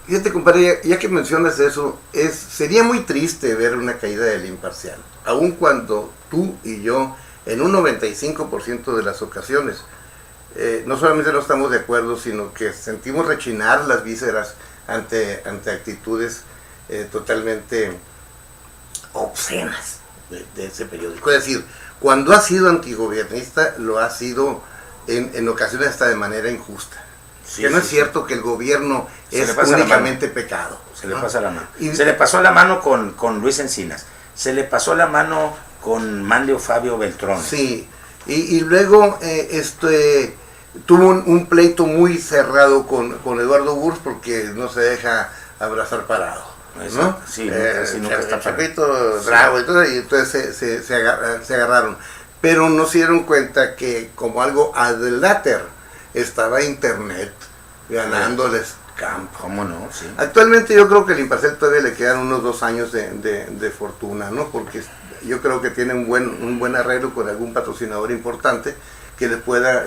fíjate, compadre, ya que mencionas eso, sería muy triste ver una caída del Imparcial, aun cuando tú y yo, en un 95% de las ocasiones, no solamente no estamos de acuerdo, sino que sentimos rechinar las vísceras ante actitudes totalmente obscenas de ese periódico. Es decir, cuando ha sido antigobiernista, lo ha sido en ocasiones hasta de manera injusta. Sí, que no sí, es cierto que el gobierno se es únicamente pecado. Se le pasa la mano. Se le pasó la mano con Luis Encinas. Se le pasó la mano con Manlio Fabio Beltrón. Sí, y luego tuvo un pleito muy cerrado con Eduardo Burs porque no se deja abrazar parado, ¿no? Sí, nunca está Chapito bravo y todo, y entonces se agarraron. Pero no se dieron cuenta que como algo adláter estaba Internet ganándoles campo. ¿Cómo no? Sí. Actualmente yo creo que al Imparcial todavía le quedan unos 2 años de fortuna, ¿no? Porque yo creo que tiene un buen arreglo con algún patrocinador importante que le pueda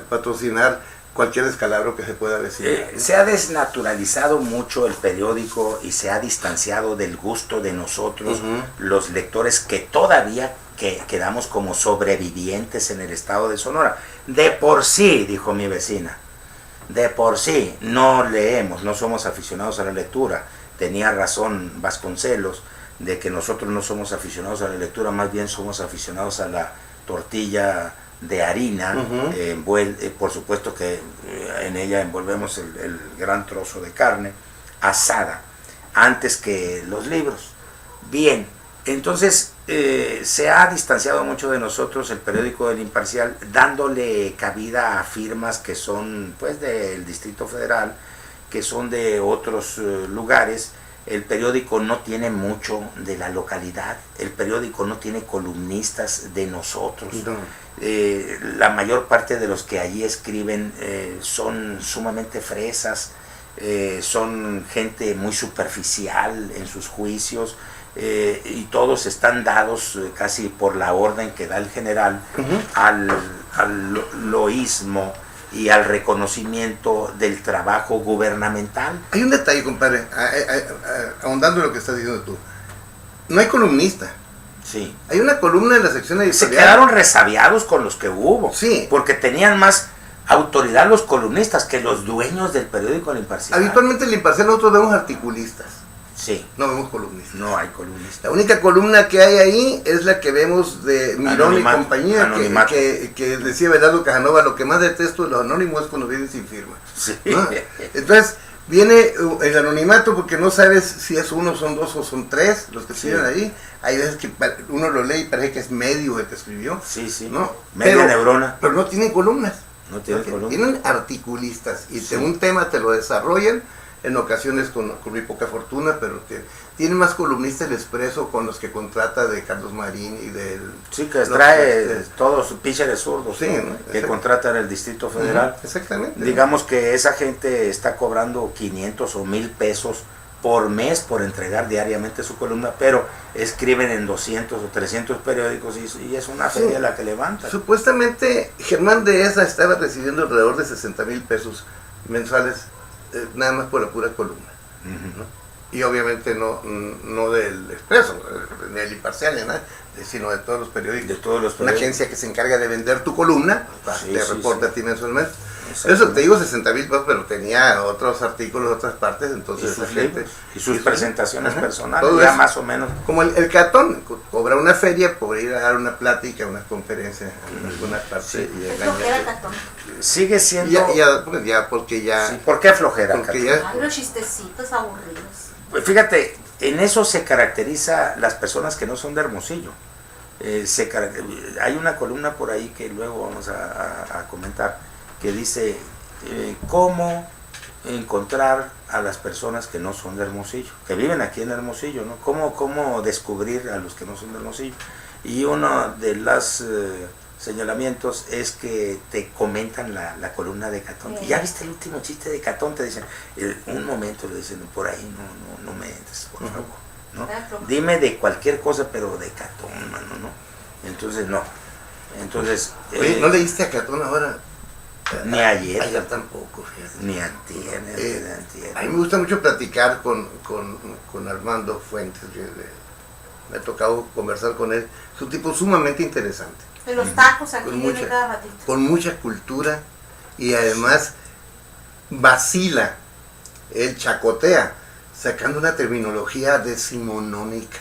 patrocinar cualquier descalabro que se pueda decir. Se ha desnaturalizado mucho el periódico y se ha distanciado del gusto de nosotros, los lectores que todavía quedamos como sobrevivientes en el estado de Sonora. De por sí, dijo mi vecina, de por sí no leemos, no somos aficionados a la lectura. Tenía razón Vasconcelos de que nosotros no somos aficionados a la lectura, más bien somos aficionados a la tortilla de harina, por supuesto que en ella envolvemos el gran trozo de carne asada, antes que los libros. Bien, entonces se ha distanciado mucho de nosotros el periódico del Imparcial, dándole cabida a firmas que son pues del Distrito Federal, que son de otros lugares. El periódico no tiene mucho de la localidad, el periódico no tiene columnistas de nosotros. No. La mayor parte de los que allí escriben son sumamente fresas, son gente muy superficial en sus juicios, y todos están dados casi por la orden que da el general al loísmo y al reconocimiento del trabajo gubernamental. Hay un detalle, compadre, ahondando en lo que estás diciendo tú. No hay columnista. Sí. Hay una columna en la sección editorial. Se quedaron resabiados con los que hubo. Sí. Porque tenían más autoridad los columnistas que los dueños del periódico El Imparcial. Habitualmente en El Imparcial nosotros vemos articulistas. Sí. No vemos columnistas. No hay columnistas. La única columna que hay ahí es la que vemos de Mirón y compañía, que decía Belardo Casanova: lo que más detesto de los anónimos es cuando vienen sin firma. Sí. ¿No? Entonces, viene el anonimato porque no sabes si es uno, son dos o son tres los que escriben ahí. Hay veces que uno lo lee y parece que es medio el que escribió. Sí, sí. ¿No? Media neurona. Pero no tienen columnas. No tienen columnas. Tienen articulistas y un tema te lo desarrollan, en ocasiones con muy poca fortuna, pero tiene más columnistas el Expreso con los que contrata de Carlos Marín y del... Sí, que trae todos pícheres zurdos, sí, ¿no? Que contratan el Distrito Federal. Exactamente. Digamos que esa gente está cobrando 500 o 1000 pesos por mes por entregar diariamente su columna, pero escriben en 200 o 300 periódicos y es una feria la que levanta. Supuestamente Germán Dehesa estaba recibiendo alrededor de 60,000 pesos mensuales, nada más por la pura columna, ¿no? Y obviamente no del Expreso, ni del Imparcial, ni nada, sino de todos los periódicos. De todos los periódicos. Una agencia que se encarga de vender tu columna, te reporta a ti mensualmente. Eso te digo 60,000 pesos, pero tenía otros artículos de otras partes, entonces esa gente... Y sus presentaciones personales, todo ya eso, más o menos. Como el Catón, cobra una feria por ir a dar una plática, una conferencia en alguna parte. Sí. Es flojera, Catón. Sigue siendo... Porque ya... Sí, ¿por qué flojera, porque Catón? Ay, los chistecitos aburridos. Pues fíjate, en eso se caracteriza las personas que no son de Hermosillo. Hay una columna por ahí que luego vamos a comentar, que dice, ¿cómo encontrar a las personas que no son de Hermosillo, que viven aquí en Hermosillo, ¿no? ¿Cómo descubrir a los que no son de Hermosillo? Y uno de los señalamientos es que te comentan la columna de Catonte. ¿Ya viste el último chiste de Catonte? Dicen, un momento, le dicen, por ahí no me entres, por favor, ¿no? Dime de cualquier cosa, pero de Catón, mano, ¿no? Entonces, no. Entonces... Oye, ¿no leíste a Catón ahora? Ni ayer. Ayer tampoco, fíjate. Ni antier, ni antier. A mí me gusta mucho platicar con Armando Fuentes. Me ha tocado conversar con él. Es un tipo sumamente interesante. De los tacos aquí Con viene mucha- cada ratito. Con mucha cultura y además vacila, él chacotea, sacando una terminología decimonónica,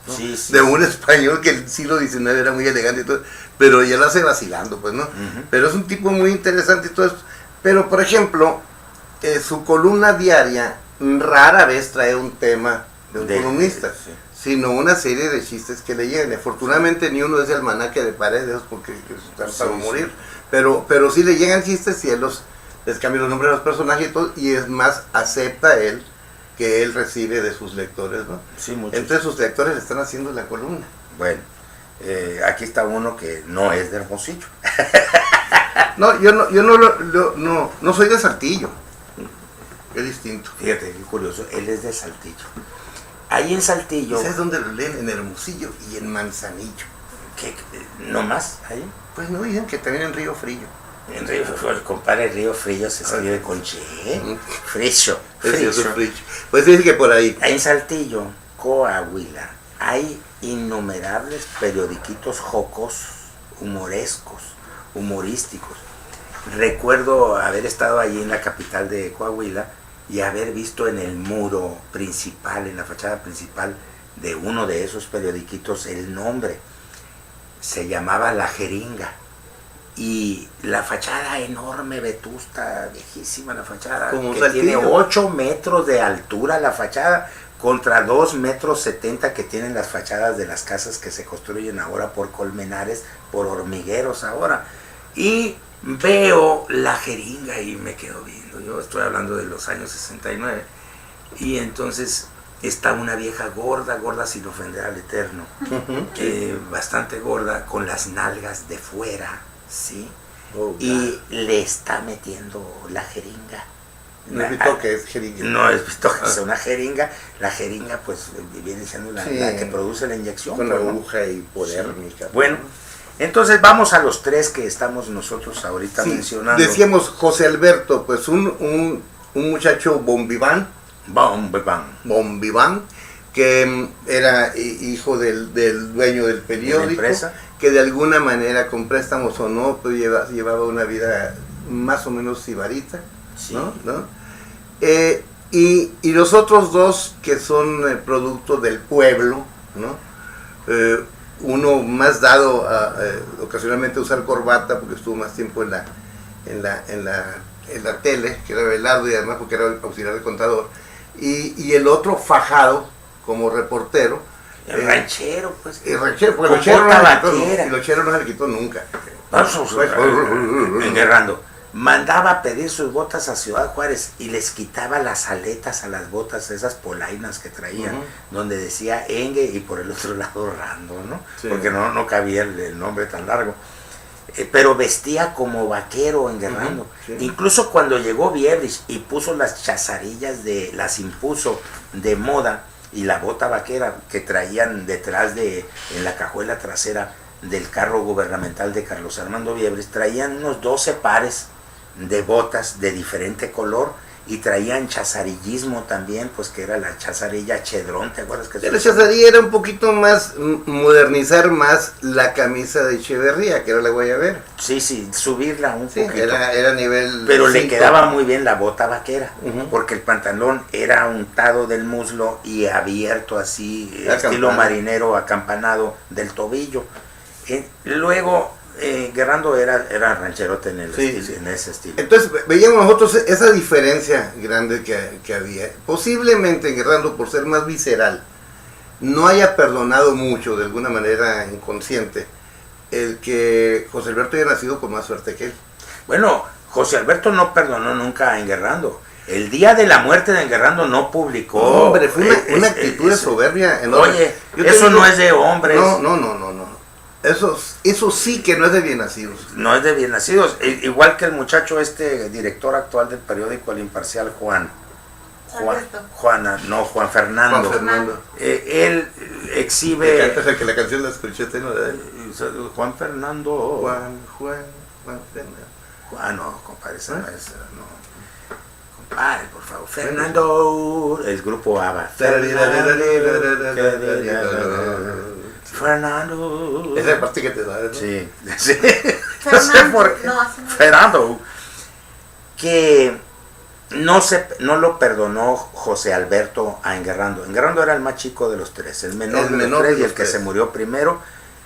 ¿no? Sí, sí, de sí. un español que el siglo XIX era muy elegante y todo, pero ya lo hace vacilando, pues, ¿no? Ujú. Pero es un tipo muy interesante y todo esto. Pero, por ejemplo, su columna diaria rara vez trae un tema de un columnista, sí. sino una serie de chistes que le llegan. Afortunadamente ni uno es de almanaque de paredes porque están Sí, para sí. morir, pero sí le llegan chistes y él les cambia los nombres a los personajes y todo, y es más, acepta él que él recibe de sus lectores, ¿no? Sí, muchos. Entonces sus lectores le están haciendo la columna. Bueno, aquí está uno que no es de Hermosillo. No, yo no soy de Saltillo, es distinto. Fíjate, qué curioso, él es de Saltillo. Ahí en Saltillo, ¿Sabes dónde lo leen? En Hermosillo y en Manzanillo. ¿no más? Ahí. Pues no, dicen que también en Río Frío. En Río, el compadre Río Frillo se escribe con Che. Frillo. Pues dice que por ahí. En Saltillo, Coahuila, hay innumerables periodiquitos jocos, humorísticos. Recuerdo haber estado allí en la capital de Coahuila y haber visto en el muro principal, en la fachada principal de uno de esos periodiquitos, el nombre. Se llamaba La Jeringa. Y la fachada enorme, vetusta, viejísima la fachada, Como que Saltillo. tiene 8 metros de altura la fachada, contra 2 metros 70 que tienen las fachadas de las casas que se construyen ahora por colmenares, por hormigueros ahora. Y veo La Jeringa y me quedo viendo. Yo estoy hablando de los años 69. Y entonces está una vieja gorda sin ofender al Eterno, bastante gorda, con las nalgas de fuera, ¿sí? Oh, Y le está metiendo la jeringa. no he visto que es jeringa. No es visto que es una jeringa. La jeringa, pues, viene siendo la que produce la inyección. Con la pues, ¿no? aguja hipodérmica. Bueno, entonces vamos a los tres que estamos nosotros ahorita Sí, mencionando. decíamos José Alberto, pues un muchacho bombiván, que era hijo del dueño del periódico, empresa. que de alguna manera con préstamos o no, pues llevaba una vida más o menos sibarita, Sí. ¿no? Y los otros dos que son producto del pueblo, ¿no? Uno más dado a ocasionalmente usar corbata porque estuvo más tiempo en la tele, que era Belardo, y además porque era el auxiliar del contador, y el otro fajado como reportero. El ranchero, pues. El ranchero, porque Con el lochero bota no vaquera. el lochero no se le quitó nunca. Enguerrando. Mandaba a pedir sus botas a Ciudad Juárez y les quitaba las aletas a las botas, esas polainas que traían, Ujú. donde decía Engue y por el otro lado Rando, ¿no? Sí. Porque no cabía el nombre tan largo. Pero vestía como vaquero Enguerrando. Ujú, sí. Incluso cuando llegó Biebris y puso las chazarillas las impuso de moda, y la bota vaquera que traían detrás en la cajuela trasera del carro gubernamental de Carlos Armando Biebris, traían unos 12 pares de botas de diferente color y traían chazarillismo también, pues que era la chazarilla chedrón, ¿te acuerdas? Que La chazaría era un poquito más, modernizar más la camisa de Echeverría, que era la guayabera. Sí, subirla un Sí, poquito. era nivel Pero le cinto. quedaba muy bien la bota vaquera, Ujú. porque el pantalón era untado del muslo y abierto así, estilo Acampana. marinero, acampanado del tobillo. Luego, Guerrando era rancherote en ese estilo. Entonces veíamos nosotros esa diferencia grande que había. Posiblemente Guerrando, por ser más visceral, no haya perdonado mucho, de alguna manera inconsciente, el que José Alberto haya nacido con más suerte que él. Bueno, José Alberto no perdonó nunca a Enguerrando. El día de la muerte de Enguerrando no publicó. Hombre, fue una actitud de soberbia enorme. Oye, Yo te eso digo, no es de hombres. No. Eso sí que no es de bien nacidos. No es de bien nacidos. Igual que el muchacho director actual del periódico El Imparcial, Juan Fernando. Él exhibe... Que la canción la escuché, ¿no? Juan Fernando. Juan Fernando. No, compadre, esa no es, no. Compadre, por favor. Fernando, el grupo ABBA. Fernando. Esa parte que te da, ¿no? Sí. Fernando. Que no lo perdonó José Alberto a Enguerrando. Enguerrando era el más chico de los tres, el menor de los tres y el que se murió primero.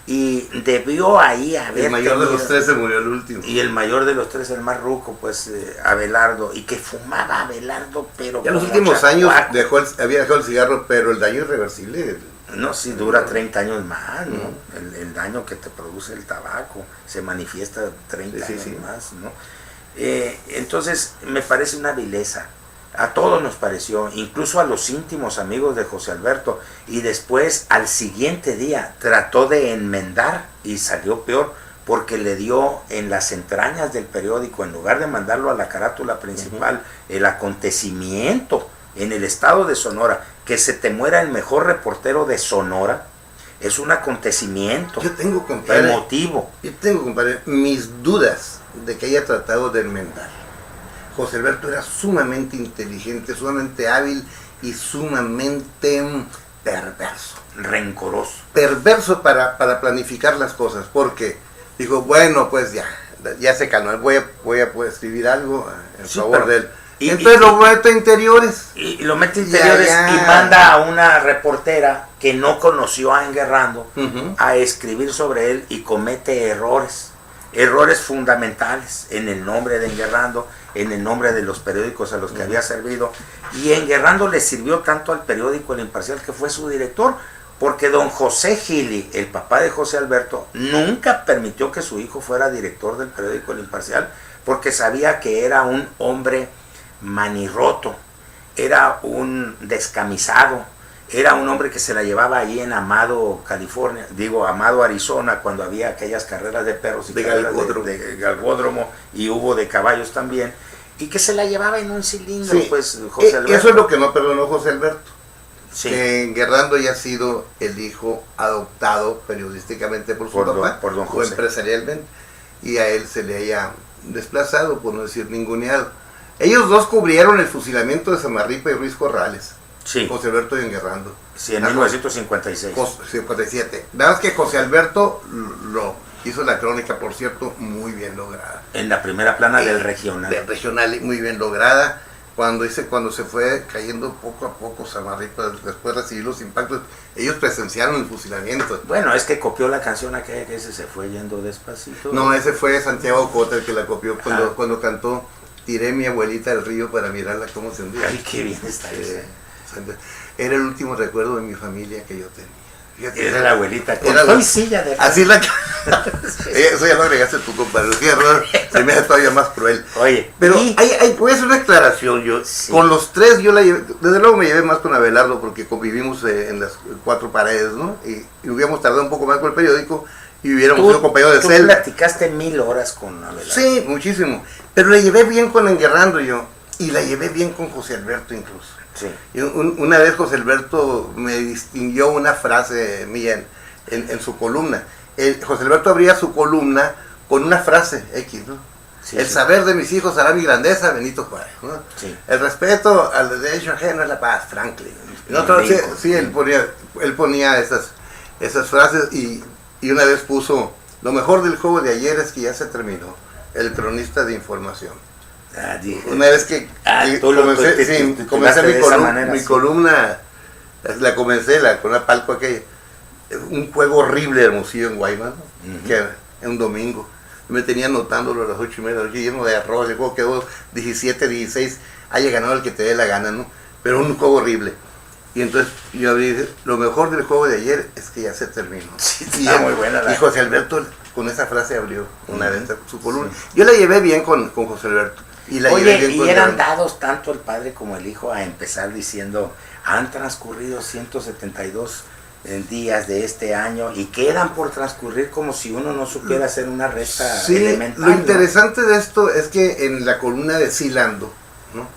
Y debió ahí haber... El mayor de los tres se murió el último. Y el mayor de los tres, el más ruco, pues Abelardo. Y que fumaba Abelardo, pero... Ya en los últimos años había dejado el cigarro, pero el daño irreversible... No, sí dura 30 años más, ¿no? El daño que te produce el tabaco se manifiesta 30 años más, ¿no? Entonces, me parece una vileza. A todos nos pareció, incluso a los íntimos amigos de José Alberto. Y después, al siguiente día, trató de enmendar y salió peor, porque le dio en las entrañas del periódico, en lugar de mandarlo a la carátula principal, el acontecimiento en el estado de Sonora. Que se te muera el mejor reportero de Sonora es un acontecimiento emotivo. Yo tengo, compadre, mis dudas de que haya tratado de enmendar. José Alberto era sumamente inteligente, sumamente hábil y sumamente perverso. Rencoroso. Perverso para planificar las cosas, porque dijo, bueno, pues ya se calmó, voy a escribir algo en favor de él. Entonces lo mete a interiores. Y lo mete a interiores y manda a una reportera que no conoció a Enguerrando a escribir sobre él y comete errores fundamentales en el nombre de Enguerrando, en el nombre de los periódicos a los que había servido. Y Enguerrando le sirvió tanto al periódico El Imparcial, que fue su director, porque don José Gili, el papá de José Alberto, nunca permitió que su hijo fuera director del periódico El Imparcial, porque sabía que era un hombre manirroto, era un descamisado, era un hombre que se la llevaba allí en Amado, California, Amado, Arizona, cuando había aquellas carreras de perros y de galgódromo, y hubo de caballos también, y que se la llevaba en un cilindro, pues José Alberto. Eso es lo que no perdonó José Alberto. Sí. Que Enguerrando ya ha sido el hijo adoptado periodísticamente por su papá, por don José, o empresarialmente, y a él se le haya desplazado, por no decir ninguneado. Ellos dos cubrieron el fusilamiento de Samarripa y Ruiz Corrales. Sí. José Alberto y Enguerrando. Sí, en 1956. 57. Nada más que José Alberto lo hizo la crónica, por cierto, muy bien lograda. En la primera plana del regional. Del regional, muy bien lograda. Cuando se fue cayendo poco a poco Samarripa, después de recibir los impactos, ellos presenciaron el fusilamiento. Bueno, es que copió la canción aquella que se fue yendo despacito. No, ese fue Santiago Cota el que la copió cuando cantó Tiré mi abuelita al río para mirarla cómo se hundía. Ay, qué bien está ese. Era el último recuerdo de mi familia que yo tenía. Fíjate, era la abuelita con era silla de así la eso ya lo agregaste tú, compadre. Se me hace todavía más cruel. Oye, pero voy a hacer una aclaración. Yo con los tres yo la llevé, desde luego me llevé más con Abelardo porque convivimos en las cuatro paredes, ¿no? Y hubiéramos tardado un poco más con el periódico y hubiéramos sido compañeros de celda. Tú platicaste 1000 horas con Abelardo. Sí, muchísimo. Pero la llevé bien con Enguerrando yo, y la llevé bien con José Alberto incluso. Sí. Y una vez José Alberto me distinguió una frase mía en su columna. José Alberto abría su columna con una frase X, ¿no? Sí, el saber de mis hijos hará mi grandeza, Benito Juárez, ¿no? Sí. El respeto al derecho ajeno es la paz, Franklin. Él ponía esas frases y una vez puso, lo mejor del juego de ayer es que ya se terminó, el cronista de información. Una vez que comencé mi columna, la comencé con una palco aquella, un juego horrible de Hermosillo en Guaymas, ¿no? Que en un domingo, me tenía anotándolo a las 8:30 de la noche, lleno de arroz, el juego quedó 17-16, haya ganado el que te dé la gana, ¿no? Pero un juego horrible. Y entonces yo abrí y dije, lo mejor del juego de ayer es que ya se terminó. Sí, Y está muy buena y José Alberto con esa frase abrió una de estas, su columna. Yo la llevé bien con José Alberto. Y la llevé Oye, bien y con eran Leandro. dados tanto el padre como el hijo a empezar diciendo, han transcurrido 172 días de este año y quedan por transcurrir como si uno no supiera hacer una resta Sí, elemental. lo interesante de esto es que en la columna de Silando, ¿no?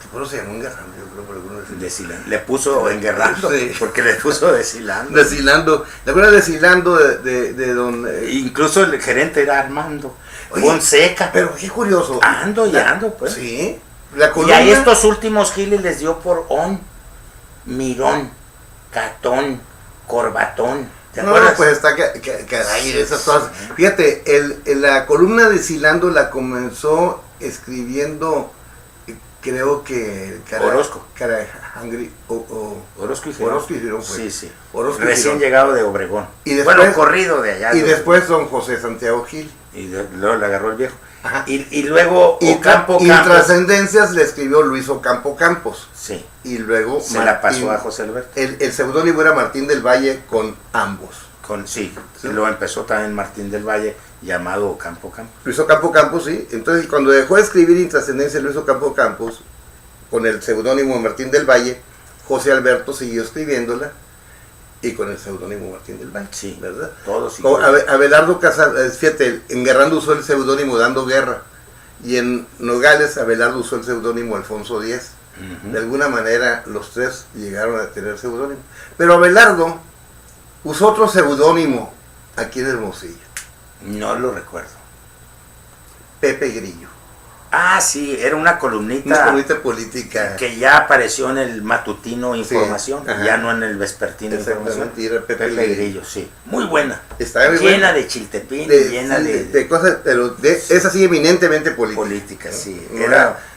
Que por eso se llamó Engarrando, yo creo por alguno de Deshilando. Le puso enguerrando, Sí. porque le puso deshilando. De Silando, la columna de Silando de don... Incluso el gerente era Armando Oye, Fonseca. Pero qué curioso. Ando y ando, pues. Sí, la Y columna... a estos últimos giles les dio por mirón, catón, corbatón. ¿Te No, acuerdas? pues está caray, esas cosas. Fíjate, la columna de Silando la comenzó escribiendo, creo que... Orozco. Orozco y Girón fue. Sí, sí. Orozco y Recién Girón. llegado de Obregón. Y después- bueno, corrido de allá. Y después don José Santiago Gil. Y luego le agarró el viejo. Ajá. Y luego Y Ocampo Campos. Trascendencias le escribió Luis Ocampo Campos. Sí. Y luego Se la pasó a José Alberto. El seudónimo era Martín del Valle con ambos. Sí. Sí. Luego empezó también Martín del Valle, llamado Ocampo Campos. Luis Ocampo Campos, sí. Entonces, cuando dejó de escribir Intrascendencia Luis Ocampo Campos, con el seudónimo Martín del Valle, José Alberto siguió escribiéndola y con el seudónimo Martín del Valle. Sí. ¿Verdad? Todos Como Abelardo Casal, fíjate, en Guerrando usó el seudónimo Dando Guerra. Y en Nogales, Abelardo usó el seudónimo Alfonso X. De alguna manera, los tres llegaron a tener seudónimo. Pero Abelardo usó otro seudónimo aquí en Hermosillo, No lo recuerdo. Pepe Grillo. Ah, sí, era una Una columnita columnita política. que ya apareció en el matutino Información, ajá. ya no en el vespertino Información. Exactamente, era Pepe Pepe Grillo. Grillo, sí. Muy buena. Está muy Llena buena. de chiltepín, De, llena sí, de de cosas, pero es así eminentemente política. política, sí.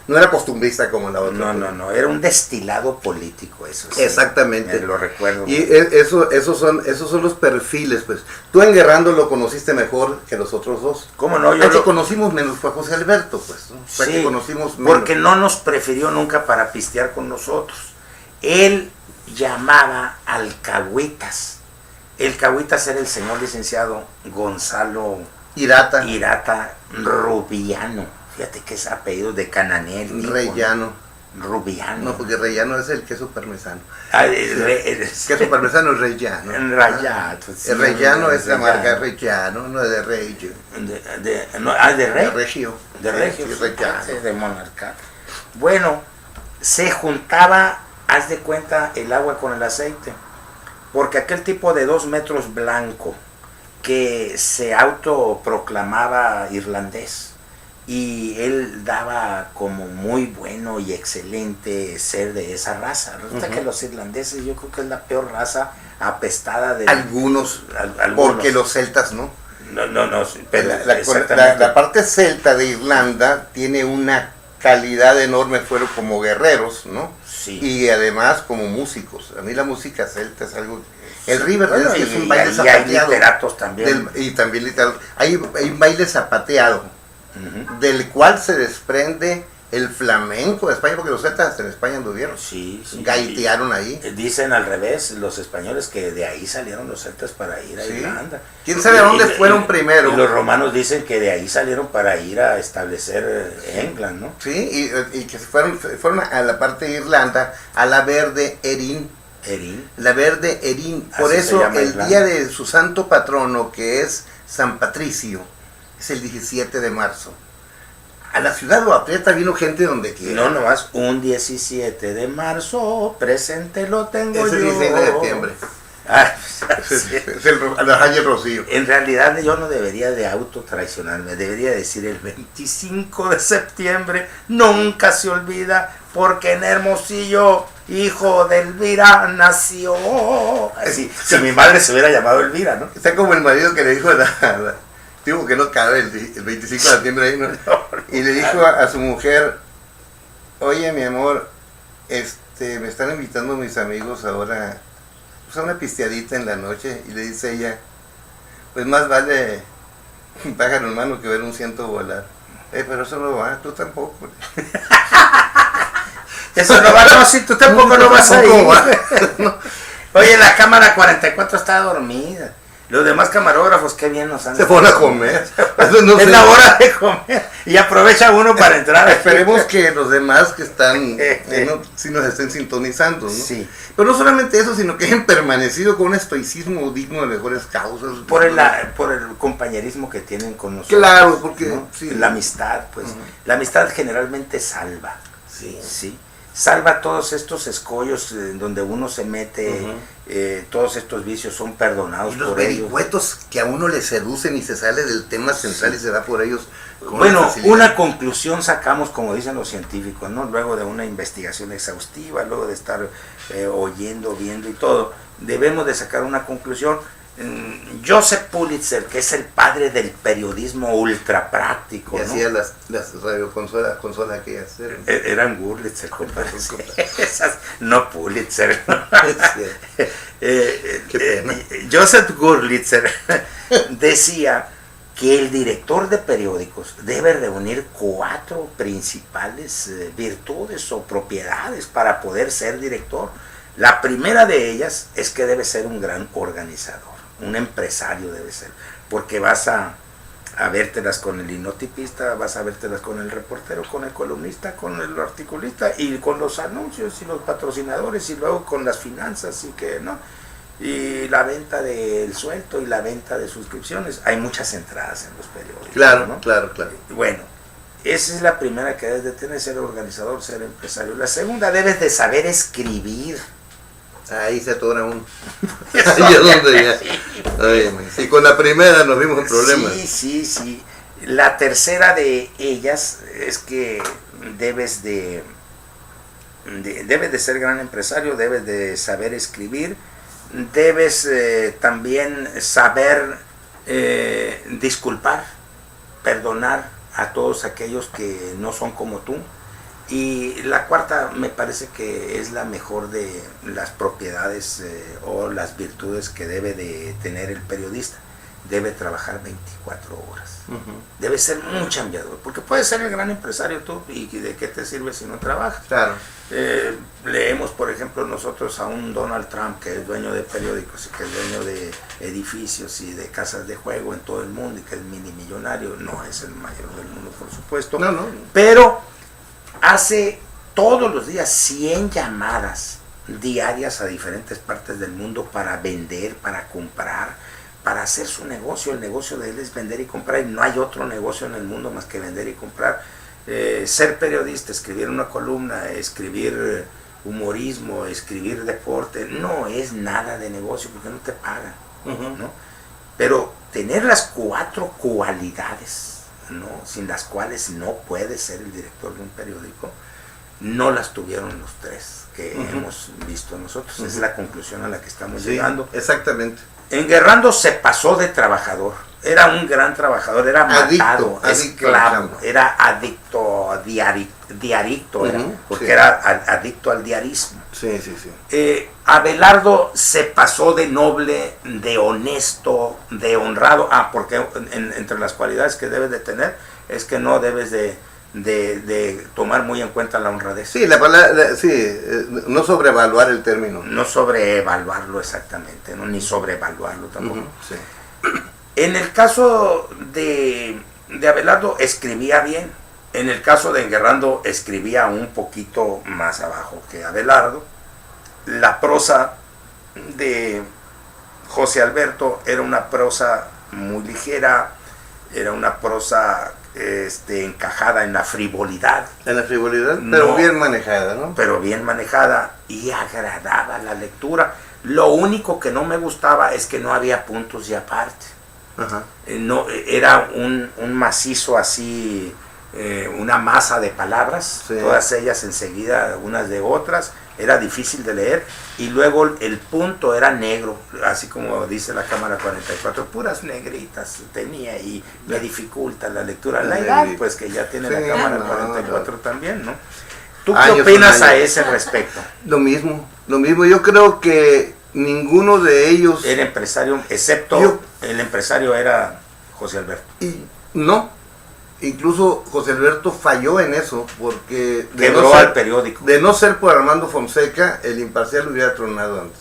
No era costumbrista como la otra. No, era un destilado político eso. Sí. Exactamente. Me lo recuerdo. Y esos son los perfiles, pues. Tú en Guerrando lo conociste mejor que los otros dos. ¿Cómo no? Al que conocimos menos fue José Alberto, pues. ¿no? Fue al Sí, que conocimos menos. porque no nos prefirió nunca para pistear con nosotros. Él llamaba alcahuitas. El cahuitas era el señor licenciado Gonzalo Irata, Rubiano. Fíjate que es apellido de Cananel. tipo, Rellano. Rubiano. No, porque Rellano es el queso parmesano. Ah, Queso parmesano es Rellano. Rayado. Sí, El Rellano es la Rellano. marca Rellano, no es de Reggio. de De Rey. Reggio. De Regio, Sí, Rellano. sí, de Monarca. Bueno, se juntaba, haz de cuenta, el agua con el aceite, porque aquel tipo de 2 metros blanco que se autoproclamaba irlandés y él daba como muy bueno y excelente ser de esa raza. Resulta que los irlandeses yo creo que es la peor raza apestada de Algunos, algunos. porque los celtas no. No, pero La parte celta de Irlanda tiene una calidad enorme, fueron como guerreros, ¿no? Sí. Y además como músicos. A mí la música celta es algo... El Riverdale Bueno, es un y baile ahí hay zapateado. literatos también. Y también literatos. Hay un baile zapateado, Ujú. del cual se desprende el flamenco de España, porque los celtas hasta en España anduvieron. Sí. Gaitearon ahí. Dicen al revés los españoles que de ahí salieron los celtas para ir a Sí. Irlanda. ¿Quién sabe a dónde fueron primero? Y los romanos dicen que de ahí salieron para ir a establecer England, ¿no? Sí, y que fueron a la parte de Irlanda, a la verde Erin. Erin. La verde Erin. Por Así se eso llama el Irlanda. día de su santo patrono, que es San Patricio, es el 17 de marzo. A la ciudad lo aprieta, vino gente donde quiera. No, nomás un 17 de marzo, presente lo tengo Es el yo. 16 de septiembre. Ah, Es, sí. es la calle Rocío. En realidad yo no debería de autotraicionarme, debería decir el 25 de septiembre, nunca se olvida, porque en Hermosillo, hijo de Elvira, nació. Así, si mi madre se hubiera llamado Elvira, ¿no? Está como el marido que le dijo digo que no cabe el 25 de septiembre ahí, ¿no? Y le dijo a su mujer, oye mi amor, me están invitando mis amigos ahora pues, a una pisteadita en la noche. Y le dice ella, pues más vale un pájaro en mano que ver un ciento volar. Pero eso no va, tú tampoco. Eso no va, no, si tú tampoco no vas a ir. Tampoco va. Oye, la cámara 44 está dormida. Los demás camarógrafos, qué bien nos han... Se fueron a comer. Eso no Es sé. la hora de comer. Y aprovecha uno para entrar. Esperemos que los demás que están, si nos estén sintonizando, ¿no? Sí. Pero no solamente eso, sino que hayan permanecido con un estoicismo digno de mejores causas. Por el compañerismo que tienen con nosotros. Claro, porque ¿no? sí. La amistad, pues. Ujú. La amistad generalmente salva. Sí. Sí. Salva todos estos escollos en donde uno se mete, todos estos vicios son perdonados Y los por ellos. vericuetos que a uno le seducen y se sale del tema central y se va por ellos. con Bueno, facilidad. una conclusión sacamos, como dicen los científicos, ¿no? Luego de una investigación exhaustiva, luego de estar oyendo, viendo y todo, debemos de sacar una conclusión. Joseph Pulitzer, que es el padre del periodismo ultra práctico, Y ¿no? hacía las radioconsolas aquellas. Eran Gurlitzer, compadre. Esas, no Pulitzer. Qué pena. Joseph Gurlitzer decía que el director de periódicos debe reunir 4 principales virtudes o propiedades para poder ser director. La primera de ellas es que debe ser un gran organizador, un empresario debe ser, porque vas a vértelas con el linotipista, vas a vértelas con el reportero, con el columnista, con el articulista y con los anuncios y los patrocinadores y luego con las finanzas y que no, y la venta del sueldo y la venta de suscripciones. Hay muchas entradas en los periódicos. Claro, ¿no? claro. Bueno, esa es la primera que debes de tener, ser organizador, ser empresario. La segunda, debes de saber escribir. Ahí se atora uno. Ahí es donde ya. Y con la primera nos vimos en problemas. Sí. La tercera de ellas es que debes de ser gran empresario, debes de saber escribir, debes también saber disculpar, perdonar a todos aquellos que no son como tú. Y la cuarta me parece que es la mejor de las propiedades o las virtudes que debe de tener el periodista. Debe trabajar 24 horas. Debe ser muy chambeador, porque puedes ser el gran empresario tú, y ¿de qué te sirve si no trabajas? Claro. Leemos, por ejemplo, nosotros a un Donald Trump que es dueño de periódicos y que es dueño de edificios y de casas de juego en todo el mundo y que es mini millonario. No es el mayor del mundo, por supuesto. No. Pero hace todos los días 100 llamadas diarias a diferentes partes del mundo para vender, para comprar, para hacer su negocio. El negocio de él es vender y comprar, y no hay otro negocio en el mundo más que vender y comprar. Ser periodista, escribir una columna, escribir humorismo, escribir deporte, no es nada de negocio porque no te pagan, ¿no? Pero tener las 4 cualidades, ¿no?, sin las cuales no puedes ser el director de un periódico, no las tuvieron los 3 que hemos visto nosotros. Es la conclusión a la que estamos llegando. Exactamente. Enguerrando se pasó de trabajador, era un gran trabajador, era matado, esclavo, era adicto, diaricto, era, porque era adicto al diarismo. Sí. Abelardo se pasó de noble, de honesto, de honrado. Porque entre las cualidades que debes de tener es que no debes de tomar muy en cuenta la honradez. Sí, la palabra, no sobrevaluar el término. No sobrevaluarlo exactamente, ¿no? Ni sobrevaluarlo tampoco. Sí. En el caso de Abelardo escribía bien. En el caso de Enguerrando escribía un poquito más abajo que Abelardo. La prosa de José Alberto era una prosa muy ligera, era una prosa encajada en la frivolidad. En la frivolidad, pero No, bien manejada, ¿no? Pero bien manejada y agradaba la lectura. Lo único que no me gustaba es que no había puntos y aparte. Ajá. No, era un macizo así, una masa de palabras, Sí. todas ellas enseguida unas de otras, era difícil de leer, y luego el punto era negro, así como dice la cámara 44, puras negritas tenía y me dificulta la lectura. La edad, pues que ya tiene la cámara 44 también, ¿no? ¿Tú qué opinas a ese respecto? Lo mismo, yo creo que ninguno de ellos... Era empresario, excepto el empresario era José Alberto. Y no, incluso José Alberto falló en eso, porque Quebró al periódico. de no ser por Armando Fonseca, el Imparcial lo hubiera tronado antes.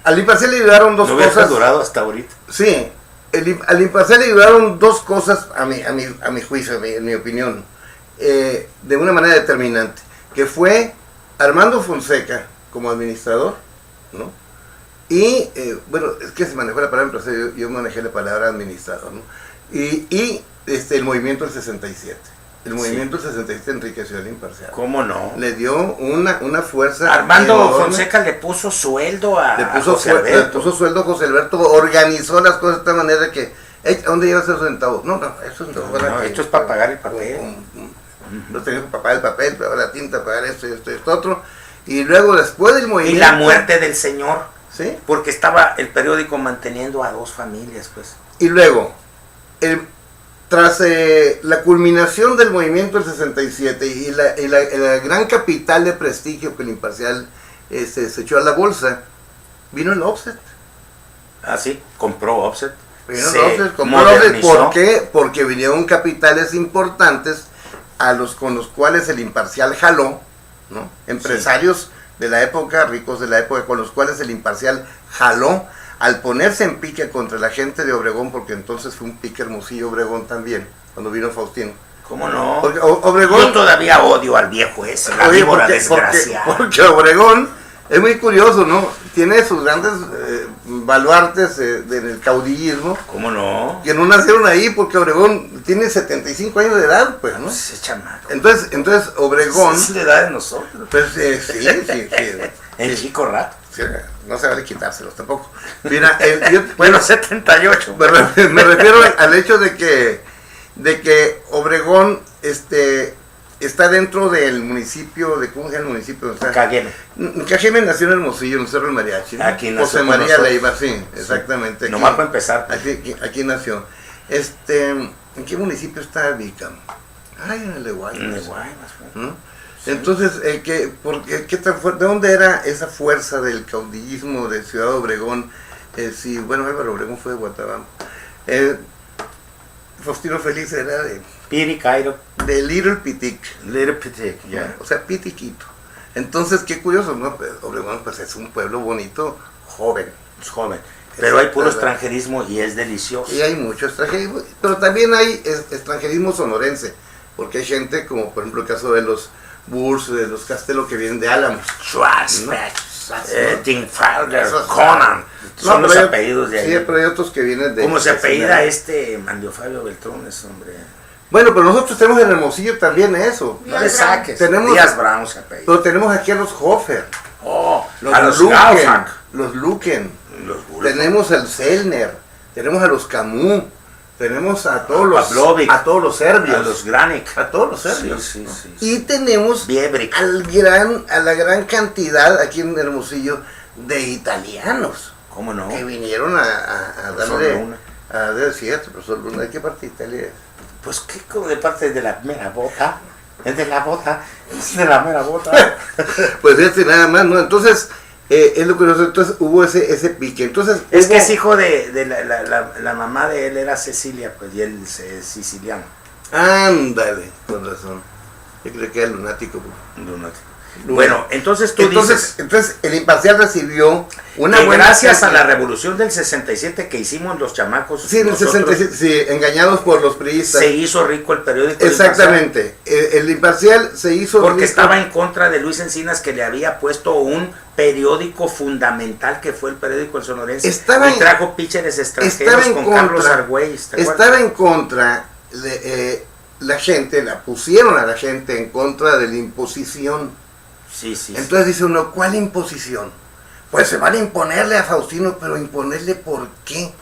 Al Imparcial le ayudaron dos No hubiera cosas. durado hasta ahorita. Sí, al Imparcial le ayudaron dos cosas a mi juicio, en mi opinión, de una manera determinante, que fue Armando Fonseca como administrador, ¿no? Y, bueno, es que se manejó la palabra empresario, yo manejé la palabra administrador, ¿no? Y el movimiento del 67. El movimiento del 67 enriqueció al Imparcial. ¿Cómo no? Le dio una fuerza. Armando enorme. Fonseca le puso sueldo a Le puso, José Alberto. le puso sueldo a José Alberto, organizó las cosas de tal manera que, ¿a dónde llevas esos centavos? No, eso es esto es para pagar el papel. No tenía para pagar el papel, para pagar la tinta, pagar esto y esto y esto otro. Y luego, después del Y movimiento. la muerte del señor, ¿Sí? porque estaba el periódico manteniendo a dos familias, pues. Y luego, tras la culminación del movimiento del 67 y la gran capital de prestigio que el Imparcial se echó a la bolsa, vino el offset. Ah, sí, compró Offset. Vino el Se offset, compró el offset. modernizó. ¿Por qué? Porque vinieron capitales importantes con los cuales el Imparcial jaló, ¿no? Empresarios de la época, ricos de la época, con los cuales el Imparcial jaló al ponerse en pique contra la gente de Obregón, porque entonces fue un pique Hermosillo Obregón también, cuando vino Faustino. ¿Cómo no? Porque Obregón, Yo todavía odio al viejo ese, la oye, víbora porque desgraciada. Obregón es muy curioso, ¿no? Tiene sus grandes baluartes en el caudillismo, ¿Cómo no? que no nacieron ahí, porque Obregón tiene 75 años de edad, pues, ¿no? Ese chamaco. Entonces Obregón, Es la edad de nosotros. pues sí. El chico rato. Sí, no se vale quitárselos tampoco. Mira, Bueno, 78. me refiero al hecho de que Obregón está dentro del municipio de, ¿cómo se llama el municipio? Cagüeme. Cajeme nació en Hermosillo, en el Cerro del Mariachi, ¿no? Aquí nació José con María nosotros. Leiva, sí, exactamente. Aquí, Nomás para empezar. Pues. aquí nació. ¿En qué municipio está Vicam? Ay, en el de Guaymas. ¿No? Entonces, ¿qué tan fuerte? ¿De dónde era esa fuerza del caudillismo de Ciudad Obregón? Bueno, Álvaro Obregón fue de Guatabampo. Faustino Félix era Piri Cairo. de Little Pitic, Little Pitic, ya. o sea, Pitiquito. Entonces, qué curioso, ¿no? Obregón pues es un pueblo bonito, joven. Es joven. Pero hay puro extranjerismo y es delicioso. Y hay mucho extranjerismo, pero también hay extranjerismo sonorense, porque hay gente como por ejemplo el caso de los Burs, de los Castelo, que vienen de Álamos. Schwarzbeck, ¿no? Tingfelder, Esos- Conan. Son No, los pero apellidos de ahí. Sí, pero hay otros que vienen de... ¿Cómo se de apellida Sinaloa. Manlio Fabio Beltrones, hombre? Bueno, pero nosotros tenemos en Hermosillo también eso. No le saques. Tenemos- Díaz Brown se apellida. Pero tenemos aquí a los Hofer, Oh, los a los Luken, Gaufak. los Luken, Los Gulfak. tenemos al Selner, tenemos a los Camus, tenemos a todos Pavlovic. a todos los serbios, A los Granik. a todos los serbios. Sí, sí, sí. Y tenemos Biebrick. a la gran cantidad aquí en Hermosillo de italianos ¿Cómo no? que vinieron a Profesor darle Luna. a cierto, profesor Luna. ¿De qué parte de Italia es? Pues qué como de parte de la mera bota. Es de la bota. Es de la mera bota. Pues nada más, ¿no? Entonces, es lo curioso, entonces hubo ese pique. Entonces, Es que hubo- es hijo de la mamá de él era Cecilia, pues, y él es siciliano. Ándale, con razón. Yo creo que era lunático. Lunático. Bueno, entonces tú dices, Entonces, el Imparcial recibió una que buena... gracias a la revolución del 67 que hicimos los chamacos, Sí, en el nosotros, 67, sí, engañados por los priistas. se hizo rico el periódico. Exactamente. El Imparcial se hizo... Porque rico. estaba en contra de Luis Encinas, que le había puesto un periódico fundamental que fue el periódico El Sonorense. Estaba y en- trajo pitchers extranjeros estaba en con contra, Carlos Argüelles. ¿te acuerdas? Estaba en contra, la gente, la pusieron a la gente en contra de la imposición. Sí, sí. Entonces dice uno, ¿cuál imposición? Pues se van a imponerle a Faustino, pero ¿imponerle por qué?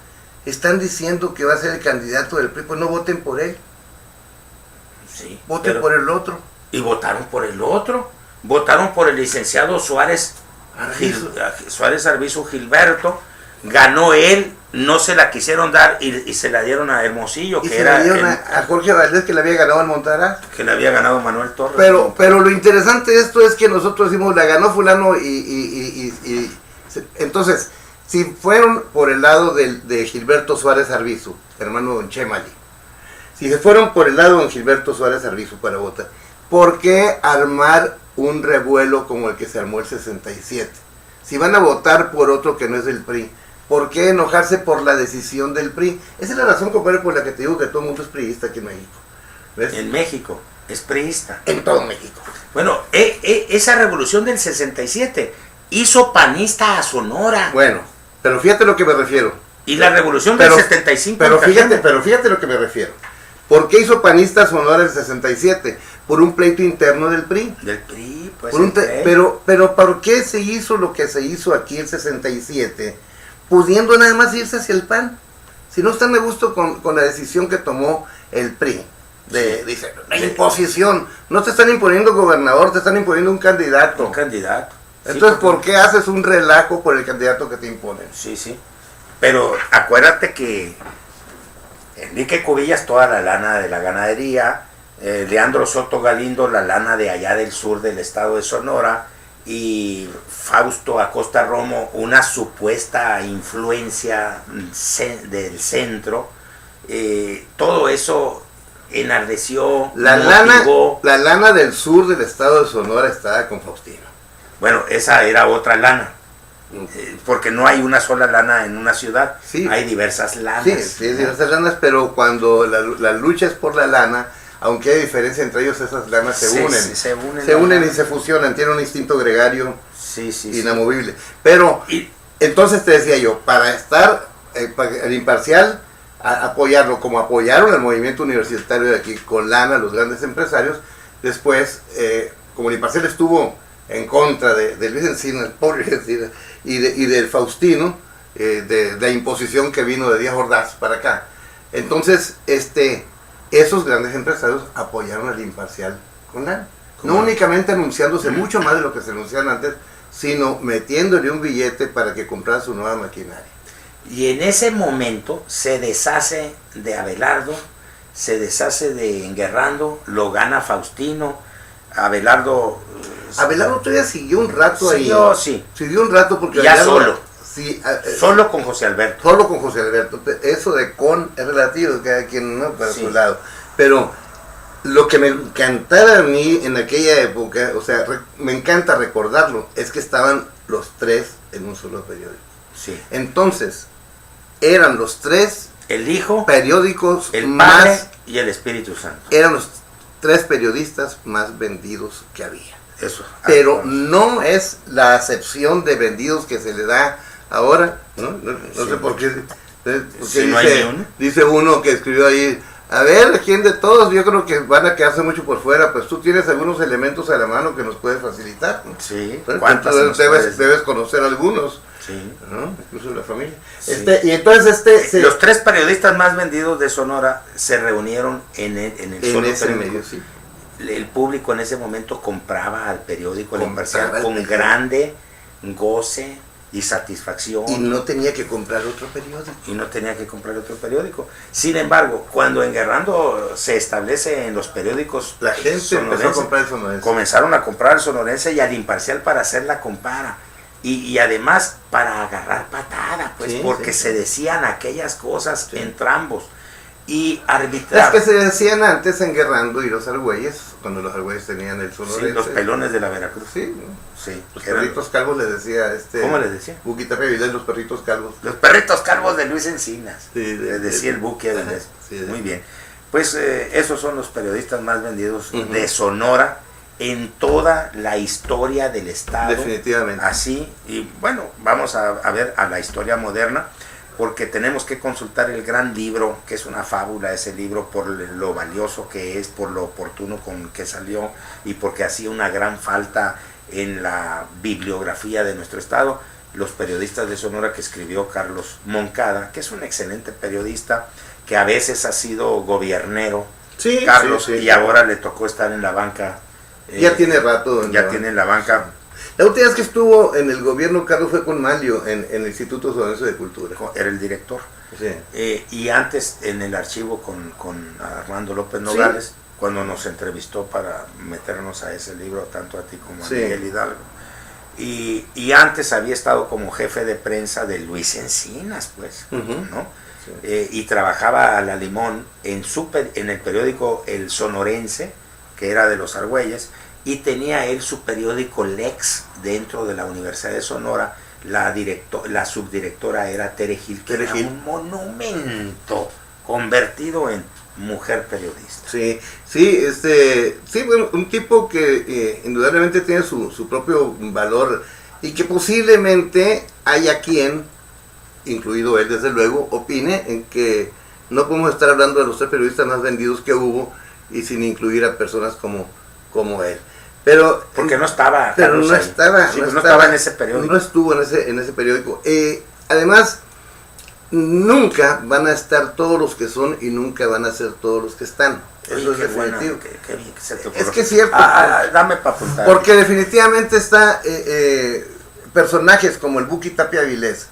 Están diciendo que va a ser el candidato del PRI, pues no voten por él, sí, voten pero- por el otro. Y votaron por el otro. Votaron por el licenciado Suárez Arvizu. Suárez Arbizu Gilberto. Ganó él, no se la quisieron dar y se la dieron a Hermosillo, Y que se era le dieron el- a Jorge Valdés, que le había ganado al Montaraz. que le había ganado Manuel Torres. Pero lo interesante de esto es que nosotros decimos, la ganó fulano entonces, si fueron por el lado de Gilberto Suárez Arbizu, hermano de Don Chemali, Si se fueron por el lado de don Gilberto Suárez Arvizu para votar, ¿por qué armar un revuelo como el que se armó el 67? Si van a votar por otro que no es del PRI, ¿por qué enojarse por la decisión del PRI? Esa es la razón, compadre, por la que te digo que todo el mundo es priista aquí en México. ¿Ves? En México es priista. En todo México. Bueno, esa revolución del 67 hizo panista a Sonora. Bueno, pero fíjate lo que me refiero. Y la revolución del 75. Pero fíjate lo que me refiero. ¿Por qué hizo panista a Sonora el 67? Por un pleito interno del PRI. Del PRI, pues. Pero ¿por qué se hizo lo que se hizo aquí el 67? Pudiendo nada más irse hacia el PAN. Si no están de gusto con la decisión que tomó el PRI. Dice, la imposición. No te están imponiendo gobernador, te están imponiendo un candidato. Un candidato. Entonces, Sí, ¿por qué haces un relajo por el candidato que te imponen? Sí, sí. Pero acuérdate que Enrique Cubillas toda la lana de la ganadería, Leandro Soto Galindo la lana de allá del sur del estado de Sonora, y Fausto Acosta Romo una supuesta influencia del centro. Todo eso enardeció, La motivó. lana del sur del estado de Sonora estaba con Faustino. Bueno, esa era otra lana. Porque no hay una sola lana en una ciudad, Sí. hay diversas lanas. Sí, hay diversas lanas, pero cuando la lucha es por la lana, aunque hay diferencia entre ellos, esas lanas se unen. Sí, se unen. Se unen y se fusionan, tienen un instinto gregario Sí, inamovible. Pero, entonces te decía yo, para estar el imparcial, apoyarlo como apoyaron el movimiento universitario de aquí con lana, los grandes empresarios, después, como el imparcial estuvo en contra de Luis Encinas, el pobre Luis Encinas, y del Faustino, de la imposición que vino de Díaz Ordaz para acá. Entonces, esos grandes empresarios apoyaron al imparcial con lana. No únicamente anunciándose mucho más de lo que se anunciaban antes, sino metiéndole un billete para que comprara su nueva maquinaria. Y en ese momento se deshace de Abelardo, se deshace de Enguerrando, lo gana Faustino. Abelardo todavía siguió un rato ahí. Sí. Siguió un rato porque... Ya Abelardo, solo. Sí, Solo con José Alberto. Solo con José Alberto. Eso de con es relativo, cada quien no para Sí. su lado. Pero lo que me encantaba a mí en aquella época, o sea, me encanta recordarlo, es que estaban los tres en un solo periódico. Sí. Entonces, eran los tres El Hijo, periódicos el más... Padre y el Espíritu Santo. Eran los tres periodistas más vendidos que había. Eso. Pero no es la acepción de vendidos que se le da ahora, ¿no? No sé por qué. Porque Sí, no hay ni uno. dice uno que escribió ahí, a ver, ¿quién de todos? Yo creo que van a quedarse mucho por fuera, pues tú tienes algunos elementos a la mano que nos puedes facilitar, ¿no? Sí. Entonces, ¿Cuántas tú nos puedes- debes conocer algunos, Sí. ¿no? Incluso la familia. Sí. Y entonces Los tres periodistas más vendidos de Sonora se reunieron en el en solo ese periódico. medio, sí. El público en ese momento compraba al periódico El Compraba Imparcial el con periódico. grande goce y satisfacción. Y no tenía que comprar otro periódico. Y no tenía que comprar otro periódico. Sin embargo, cuando Enguerrando se establece en los periódicos La gente empezó a sonorenses, comprar el sonorense. comenzaron a comprar al sonorense y al Imparcial para hacer la compara. Y además para agarrar patada, pues, Sí, porque sí. se decían aquellas cosas Sí. entre ambos. Y Las arbitrar. que se decían antes en Guerrando y los Argüeyes, cuando los Argüeyes tenían el sonorense. Sí, los pelones de la Veracruz. Sí, ¿no? Sí, Los que eran- perritos calvos les decía ¿Cómo les decía? Buquita Pevilés, los perritos calvos. Los perritos calvos de Luis Encinas. Sí, Les decía el buque. Ajá, sí, Muy bien. Pues esos son los periodistas más vendidos Ujú. de Sonora en toda la historia del estado. Definitivamente. Así, y bueno, vamos a ver a la historia moderna, porque tenemos que consultar el gran libro, que es una fábula ese libro, por lo valioso que es, por lo oportuno con que salió y porque hacía una gran falta en la bibliografía de nuestro estado. Los periodistas de Sonora, que escribió Carlos Moncada, que es un excelente periodista, que a veces ha sido gobiernero, Sí, Carlos, sí, sí. y ahora le tocó estar en la banca. Ya tiene rato. Ya ¿no? tiene en la banca. La última vez que estuvo en el gobierno, Carlos, fue con Malio, en el Instituto Sonorense de Cultura. Era el director. Sí. Y antes en el archivo con Armando López Nogales, cuando nos entrevistó para meternos a ese libro, tanto a ti como a Sí. Miguel Hidalgo. y antes había estado como jefe de prensa de Luis Encinas, pues, ¿no? Sí. Y trabajaba a la limón en el periódico El Sonorense, que era de los Argüelles, y tenía él su periódico Lex dentro de la Universidad de Sonora. La subdirectora era Tere Gil, que era un monumento convertido en mujer periodista. Sí, bueno, un tipo que indudablemente tiene su propio valor y que posiblemente haya quien, incluido él desde luego, opine en que no podemos estar hablando de los 3 periodistas más vendidos que hubo y sin incluir a personas como él. Pero porque no estaba, pero no estaba, sí, no estaba en ese periódico. No estuvo en ese periódico. Además, nunca van a estar todos los que son y nunca van a ser todos los que están. Eso es definitivo. Qué bien que se te ocurrió. Es que es cierto. Dame para apuntar. Porque definitivamente está personajes como el Buki Tapia Avilés,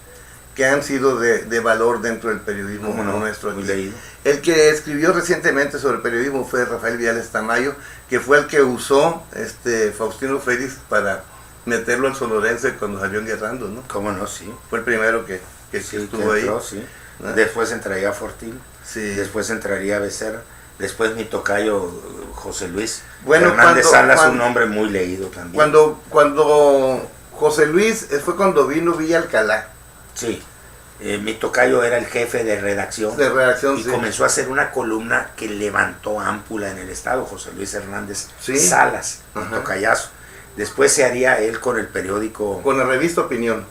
que han sido de valor dentro del periodismo nuestro aquí. Leído. El que escribió recientemente sobre el periodismo fue Rafael Viales Tamayo, que fue el que usó Faustino Félix para meterlo al Sonorense cuando salió enguerrando, ¿no? ¿Cómo no? Sí. Fue el primero que estuvo ahí. Entró, sí. ¿No? Después entraría Fortín, sí. Después entraría Becerra, después mi tocayo José Luis Hernández Salas, un hombre muy leído también. Cuando José Luis fue cuando vino Villa Alcalá. Sí. Mi tocayo era el jefe de redacción y sí. Comenzó a hacer una columna que levantó ámpula en el estado, José Luis Hernández sí. Salas, mi tocayazo. Después se haría él con el periódico, con la revista Opinión,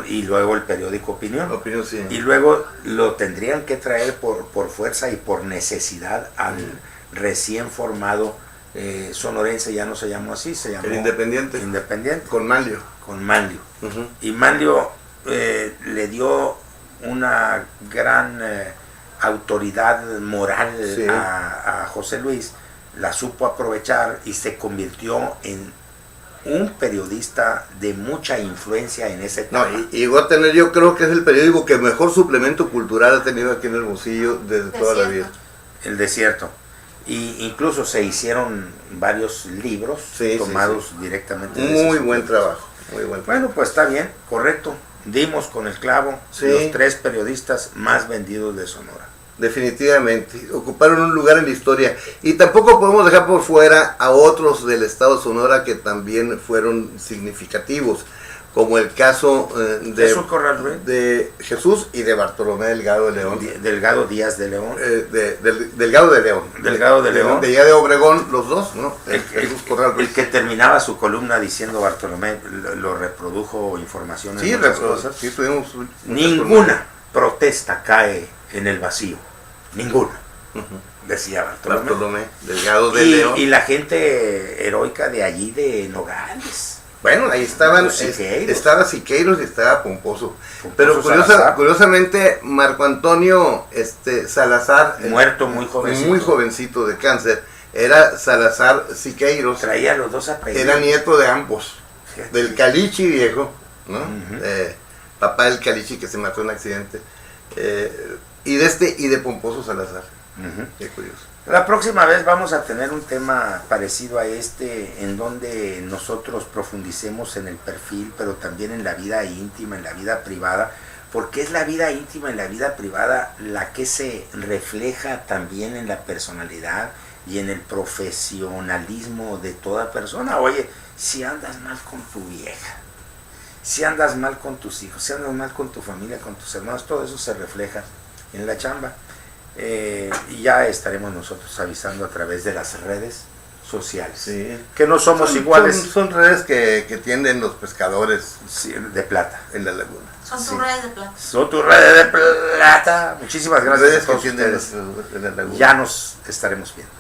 y luego el periódico Opinión, sí. Y luego lo tendrían que traer por fuerza y por necesidad al recién formado sonorense, ya no se llamó así, se llamó el Independiente, con Manlio. Y Manlio le dio una gran autoridad moral sí. a José Luis, la supo aprovechar y se convirtió en un periodista de mucha influencia en ese tema. Y llegó a tener, yo creo que es el periódico que mejor suplemento cultural ha tenido aquí en Hermosillo desde toda la vida. El Desierto. Y incluso se hicieron varios libros tomados directamente de muy buen trabajo. Bueno, pues está bien, correcto. Dimos con el clavo, los 3 periodistas más vendidos de Sonora. Definitivamente, ocuparon un lugar en la historia. Y tampoco podemos dejar por fuera a otros del estado de Sonora que también fueron significativos, como el caso de Jesús y de Bartolomé Delgado de León. Delgado Díaz de León. Delgado de León. Delgado de León. De allá de Obregón, los dos, ¿no? El que terminaba su columna diciendo Bartolomé, lo reprodujo información en muchas cosas. Sí, tuvimos ninguna protesta cae en el vacío. Ninguna. Decía Bartolomé Delgado de León. Y la gente heroica de allí, de Nogales. Bueno, ahí estaban, estaba Siqueiros y estaba Pomposo. Pero curiosamente, Marco Antonio Salazar, muerto muy jovencito de cáncer, era Salazar Siqueiros. Traía los 2 apellidos. Era nieto de ambos, del Calichi viejo, ¿no? Papá del Calichi que se mató en un accidente, y de Pomposo Salazar. Qué curioso. La próxima vez vamos a tener un tema parecido a en donde nosotros profundicemos en el perfil, pero también en la vida íntima, en la vida privada, porque es la vida íntima y la vida privada la que se refleja también en la personalidad y en el profesionalismo de toda persona. Oye, si andas mal con tu vieja, si andas mal con tus hijos, si andas mal con tu familia, con tus hermanos, todo eso se refleja en la chamba. Y ya estaremos nosotros avisando a través de las redes sociales, que no somos iguales. Son redes que tienden los pescadores de plata en la laguna. Son tus redes de plata. Son tus redes de plata. Muchísimas gracias a todos ustedes. En la laguna. Ya nos estaremos viendo.